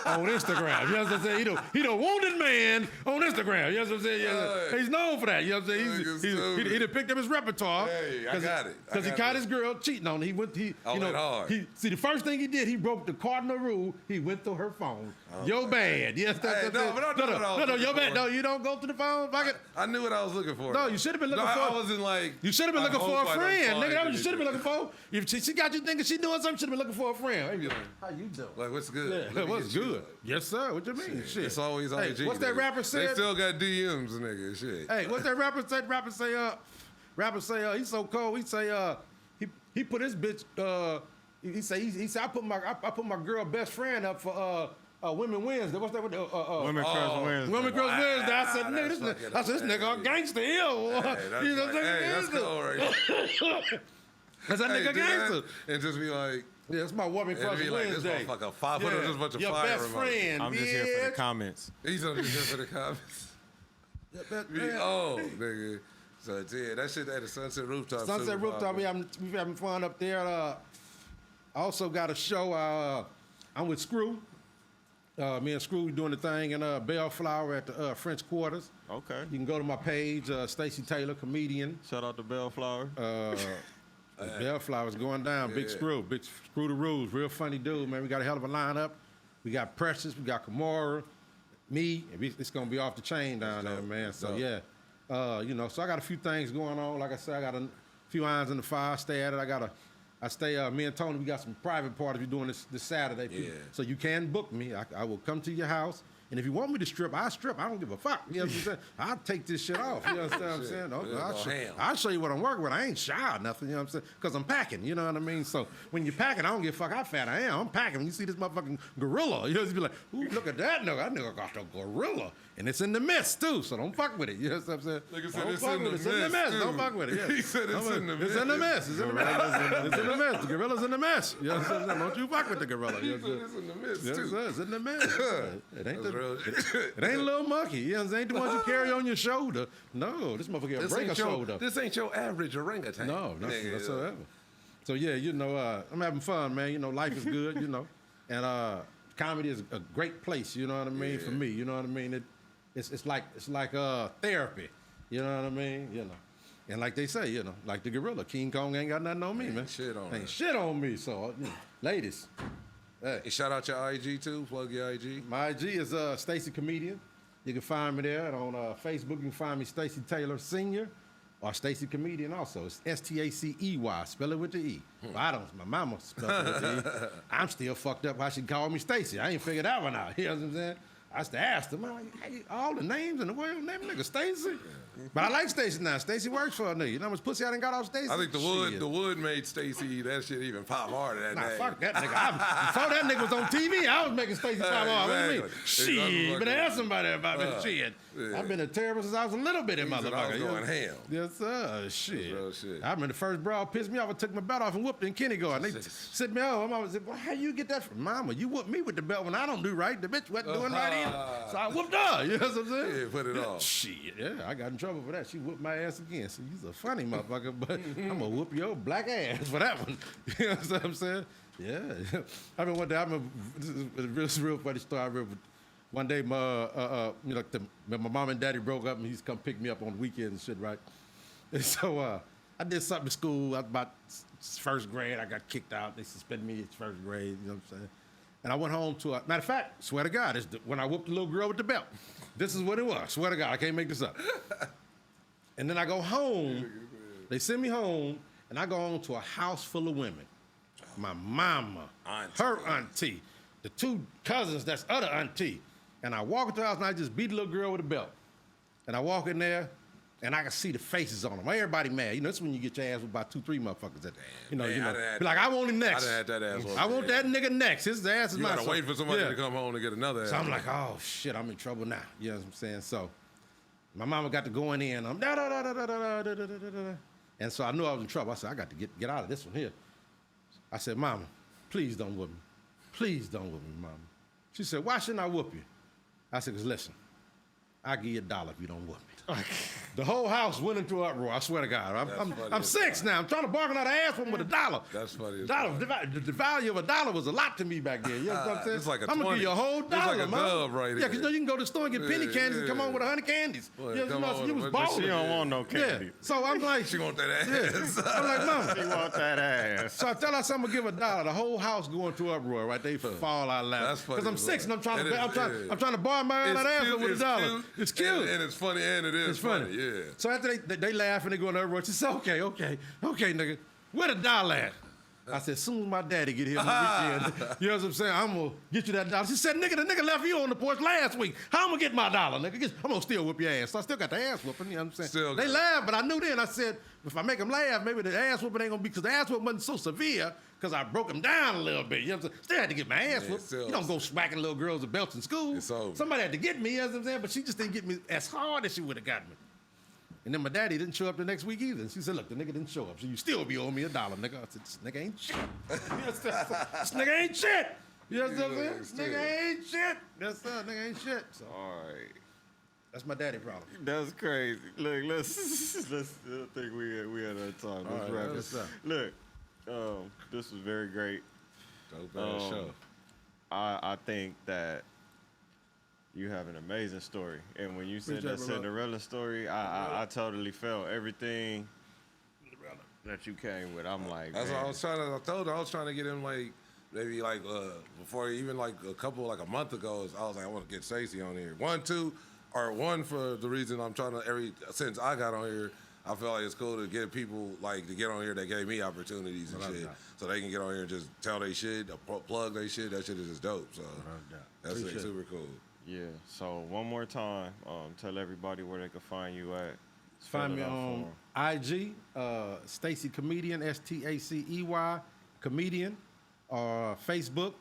Speaker 4: on Instagram. You know what I'm saying? He the wounded man on Instagram. You know what I'm saying? Yeah, he's known for that. You know what I'm saying? He done picked up his repertoire.
Speaker 3: Hey, I got it.
Speaker 4: Because he caught his girl cheating on him. He went hard. See, the first thing he did, he broke the cardinal rule. He went through her phone. Yo bad. Yes, no, yo bad. No, you don't go to the phone.
Speaker 3: I knew what I was looking for.
Speaker 4: No, you should have been looking for.
Speaker 3: I wasn't like.
Speaker 4: You should have been looking for a friend, nigga. That's what you should have been looking for. If she got you thinking she doing something, you should have been looking for a friend. Maybe like, how you doing?
Speaker 3: Like, what's good?
Speaker 4: Yeah, what's good? Yes, sir. What you mean? Shit.
Speaker 3: It's always on IG.
Speaker 4: What's that rapper said?
Speaker 3: They still got DMs, nigga. Shit.
Speaker 4: Hey, what's that rapper say? Rapper say he's so cold. He say he put his bitch. He say I put my girl best friend up for Women Wednesday. What's that?
Speaker 2: Women Crush Wednesday.
Speaker 4: Women Crush Wednesday. I said, nigga, this nigga a gangster here. You know what I'm saying?
Speaker 3: That's cool, right?
Speaker 4: That's that nigga gangster.
Speaker 3: And just be like.
Speaker 4: Yeah, it's my Woman Crush Wednesday.
Speaker 3: Like, this motherfucker 500 just a bunch of
Speaker 4: your
Speaker 3: fire.
Speaker 4: Your best friend,
Speaker 2: I'm just here for the comments.
Speaker 3: He's just here for the comments. Nigga. So yeah, that shit at the Sunset Rooftop.
Speaker 4: Sunset Rooftop, we having fun up there. I also got a show. I'm with Screw. Me and Screw doing the thing in Bellflower at the French Quarters.
Speaker 2: Okay.
Speaker 4: You can go to my page, Stacey Taylor, comedian.
Speaker 2: Shout out to Bellflower.
Speaker 4: Bellflower's going down. Yeah. Big Screw the rules. Real funny dude, man. We got a hell of a lineup. We got Precious. We got Kamara. Me. It's gonna be off the chain down there, man. So yeah. So I got a few things going on. Like I said, I got few irons in the fire. Stay at it. I stay. Me and Tony, we got some private parties we're doing this Saturday.
Speaker 3: Yeah.
Speaker 4: So you can book me. I will come to your house. And if you want me to strip, I'll strip. I don't give a fuck. You know what I'm saying? I'll take this shit off. You understand what I'm saying? Okay, I'll show you what I'm working with. I ain't shy or nothing. You know what I'm saying? Because I'm packing. You know what I mean? So when you're packing, I don't give a fuck how fat I am. I'm packing. When you see this motherfucking gorilla, you know, you be like, ooh, look at that nigga. That nigga got the gorilla. And it's in the mist, too. So don't fuck with it. You know what I'm saying?
Speaker 3: Nigga said
Speaker 4: it's in the mist. Don't fuck with it. Yeah.
Speaker 3: He said it's in the mist.
Speaker 4: It's in the mist. It's in the mist. It's in the mist. The gorilla's in the mist. You know what I'm saying? Don't you fuck with the gorilla.
Speaker 3: He said it's in the mist, too.
Speaker 4: It's in the mist. It ain't
Speaker 3: real.
Speaker 4: it ain't a little monkey. You know what I'm saying? Ain't the one you carry on your shoulder. No, this motherfucker got break a shoulder.
Speaker 3: This ain't your average orangutan.
Speaker 4: No, nothing whatsoever. So yeah, you know, I'm having fun, man. You know, life is good, you know. And comedy is a great place, you know what I mean, for me. You know what I mean? It's like therapy. You know what I mean? You know. And like they say, you know, like the gorilla, King Kong ain't got nothing on me, man. Ain't shit on me. So, you know, ladies.
Speaker 3: Hey, shout out your IG too. Plug your IG.
Speaker 4: My IG is Stacey Comedian. You can find me there. And on Facebook, you can find me Stacey Taylor Sr. or Stacey Comedian also. It's Stacey. Spell it with the E. Well, I don't. My mama spelled it with the E. I'm still fucked up how she called me Stacey. I ain't figured that one out. You know what I'm saying? I used to ask them, hey, all the names in the world, name nigga Stacey. But I like Stacey now. Stacey works for a nigga. You know how much pussy I done got off Stacey?
Speaker 3: I think the wood made Stacey that shit even pop harder that day.
Speaker 4: Fuck that nigga. Before that nigga was on TV, I was making Stacey pop hard. What do you mean? Shit, better ask somebody about this shit. Yeah. I've been a terrorist since I was a little bitty motherfucker.
Speaker 3: I was going ham.
Speaker 4: Yes, sir. Shit.
Speaker 3: Real shit.
Speaker 4: I remember the first brawl pissed me off. I took my belt off and whooped in kindergarten. They sit me on. My mama said, well, how you get that from? Mama, you whooped me with the belt when I don't do right. The bitch wasn't doing right either. So I whooped her. You know what I'm saying?
Speaker 3: Yeah, put it off.
Speaker 4: Shit. Yeah, I got in trouble for that. She whooped my ass again. So you's a funny motherfucker, but I'm going to whoop your black ass for that one. You know what I'm saying? Yeah. I mean, one day, this is a real funny story. I remember one day, my mom and daddy broke up, and he used to come pick me up on the weekends and shit, right? And so I did something in school. I was about first grade. I got kicked out. They suspended me at first grade. You know what I'm saying? And I went home to matter of fact, swear to God, when I whooped the little girl with the belt. This is what it was. Swear to God, I can't make this up. And then I go home. They send me home, and I go home to a house full of women. My mama, her auntie, the two cousins, that's other auntie. And I walk into the house, and I just beat the little girl with a belt. And I walk in there, and I can see the faces on them. Everybody mad. You know, that's when you get your ass with about 2-3 motherfuckers. That, you know, be like, I want him next.
Speaker 3: I had that ass.
Speaker 4: I want that nigga next. His ass is
Speaker 3: you
Speaker 4: mine.
Speaker 3: You gotta wait for somebody to come home to get another ass.
Speaker 4: So I'm like, oh, shit, I'm in trouble now. You know what I'm saying? So my mama got to going in. I'm and so I knew I was in trouble. I said, I got to get out of this one here. I said, Mama, please don't whoop me. Please don't whoop me, Mama. She said, why shouldn't I whoop you? I said, because listen, I'll give you $1 if you don't whoop me. The whole house went into uproar. I swear to God. I'm 6 now. I'm trying to bargain out an ass with $1.
Speaker 3: That's funny.
Speaker 4: The value of $1 was a lot to me back then. You know what I'm saying?
Speaker 3: It's like a
Speaker 4: I'm going to give you a whole $1,
Speaker 3: it's like a dub right
Speaker 4: Yeah, because you can go to the store and get penny candies and come home with 100 candies.
Speaker 3: Well,
Speaker 4: you know, you was balling.
Speaker 2: She don't want no candy.
Speaker 4: Yeah. So I'm like,
Speaker 3: she want that ass.
Speaker 4: I'm like, Mama.
Speaker 2: She want that ass.
Speaker 4: So I tell her I'm gonna give $1. The whole house going to uproar, right? They fall out loud.
Speaker 3: That's funny.
Speaker 4: Because I'm 6 and I'm trying to borrow my ass with $1. It's cute.
Speaker 3: And it's funny and it is funny. Yeah.
Speaker 4: So after they laugh and they go in the uproar, she said, okay, nigga, where $1 at? I said, as soon as my daddy get here on the weekend, you know what I'm saying, I'm going to get you that $1. She said, nigga, the nigga left you on the porch last week. How I'm going to get my $1, nigga? I'm going to still whip your ass. So I still got the ass whooping, you know what I'm saying? They laughed, but I knew then, I said, if I make them laugh, maybe the ass whooping ain't going to be, because the ass whooping wasn't so severe, because I broke them down a little bit. You know what I'm saying? Still had to get my ass whooped. You don't go smacking little girls with belts in school. Somebody had to get me, you know what I'm saying? But she just didn't get me as hard as she would have got me. And then my daddy didn't show up the next week either. She said, look, the nigga didn't show up, so you still be owing me $1, nigga. I said, this nigga ain't shit. This nigga ain't shit. You know what I'm saying? This nigga ain't shit. Yes, sir, nigga ain't shit. So,
Speaker 2: all right.
Speaker 4: That's my daddy problem.
Speaker 2: That's crazy. Look, let's I think we had that time. Let's wrap this up. Look, this was very great.
Speaker 3: Dope show.
Speaker 2: I think that you have an amazing story, and when you said that Cinderella story, I totally felt everything that you came with. I'm like,
Speaker 3: that's
Speaker 2: man.
Speaker 3: what I was trying to. I told her I was trying to get him like maybe like before even like a month ago. I was like, I want to get Stacey on here. One for the reason I'm trying to since I got on here. I feel like it's cool to get people like to get on here that gave me opportunities and shit, so they can get on here and just tell they shit, plug they shit. That shit is just dope. So that's like, super cool.
Speaker 2: Yeah. So one more time, tell everybody where they can find you at.
Speaker 4: Find me on IG, Stacey Comedian, Stacey Comedian, or Facebook,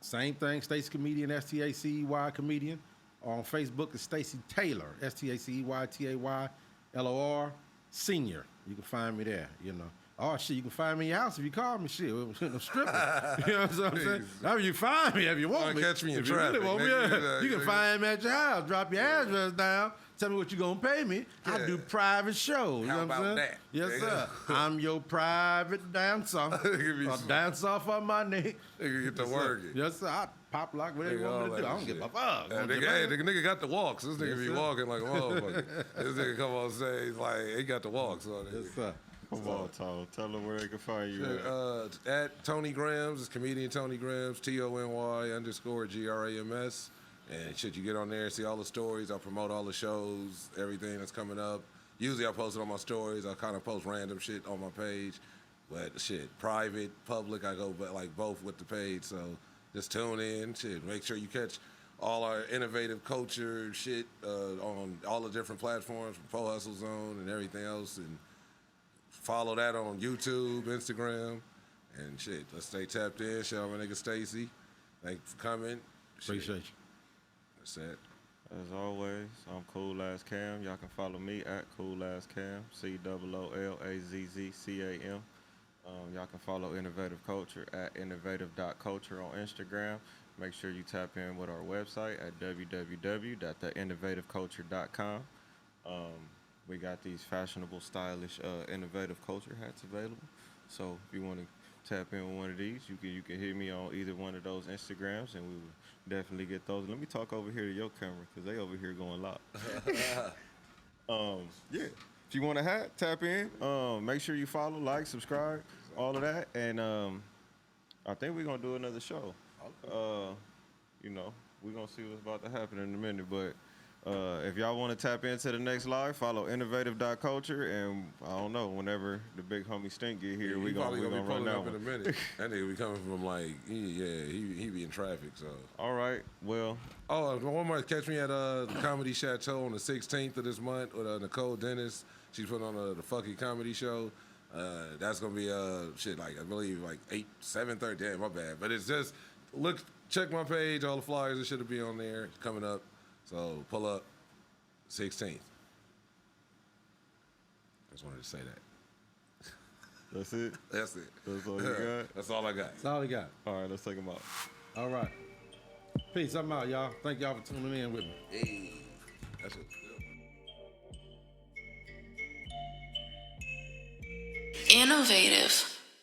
Speaker 4: same thing, Stacey Comedian, Stacey Comedian. On Facebook is Stacey Taylor, STACEYTAYLOR Senior. You can find me there, you know. Oh, shit, you can find me in your house if you call me, shit. I'm stripping. You know what I'm saying? Now you find me if you want me.
Speaker 3: Catch me in
Speaker 4: if
Speaker 3: traffic.
Speaker 4: You, really want me, you can find me at your house. Drop your address down. Tell me what you're going to pay me. I do private shows.
Speaker 3: How
Speaker 4: you know what I'm saying?
Speaker 3: that?
Speaker 4: Yes, sir. I'm your private dancer. Dance for money.
Speaker 3: Nigga get to work.
Speaker 4: Yes, sir. I pop lock, whatever you want me to do. I don't give a fuck.
Speaker 3: The nigga got the walks. This nigga be walking like a motherfucker. This nigga come on stage like he got the walks on it.
Speaker 4: Yes, sir.
Speaker 2: Come on, Tom. Tell them where they can find you
Speaker 3: at Tony Grams. It's comedian Tony Grams, TONY_GRAMS. And shit, you get on there and see all the stories. I promote all the shows, everything that's coming up. Usually I post it on my stories. I kind of post random shit on my page. But shit, private, public, I go like both with the page. So just tune in. Shit, make sure you catch all our innovative culture shit on all the different platforms, from Pro Hustle Zone and everything else. And follow that on YouTube, Instagram, and shit. Let's stay tapped in. Shout out my nigga Stacey. Thank you for coming.
Speaker 4: Appreciate you.
Speaker 3: That's it.
Speaker 2: As always, I'm Coolazzcam. Y'all can follow me at Coolazzcam, COOLAZZCAM. Y'all can follow Innovative Culture at innovative.culture on Instagram. Make sure you tap in with our website at www.theinnovativeculture.com. We got these fashionable, stylish, innovative culture hats available. So if you want to tap in with one of these, you can hit me on either one of those Instagrams, and we will definitely get those. Let me talk over here to your camera, because they over here going live. Yeah. If you want a hat, tap in. Make sure you follow, like, subscribe, all of that. And I think we're going to do another show. You know, we're going to see what's about to happen in a minute, but if y'all want to tap into the next live, follow innovative.culture, and I don't know, whenever the big homie Stink get here, we're gonna run that
Speaker 3: up in a minute. That nigga be coming from like, he be in traffic, so.
Speaker 2: All right, well.
Speaker 3: Oh, one more, catch me at the Comedy Chateau on the 16th of this month with Nicole Dennis. She's putting on the Fucky Comedy Show. That's gonna be shit, like I believe like 7:30. Damn, my bad. But it's just check my page, all the flyers and shit will be on there. It's coming up. So pull up 16th. Just wanted to say that.
Speaker 2: That's it?
Speaker 3: That's it.
Speaker 2: That's all you got?
Speaker 3: That's all I got.
Speaker 4: That's all he got.
Speaker 2: All right, let's take them out.
Speaker 4: All right. Peace. I'm out, y'all. Thank y'all for tuning in with me.
Speaker 3: Hey, that's what's good.
Speaker 1: Innovative.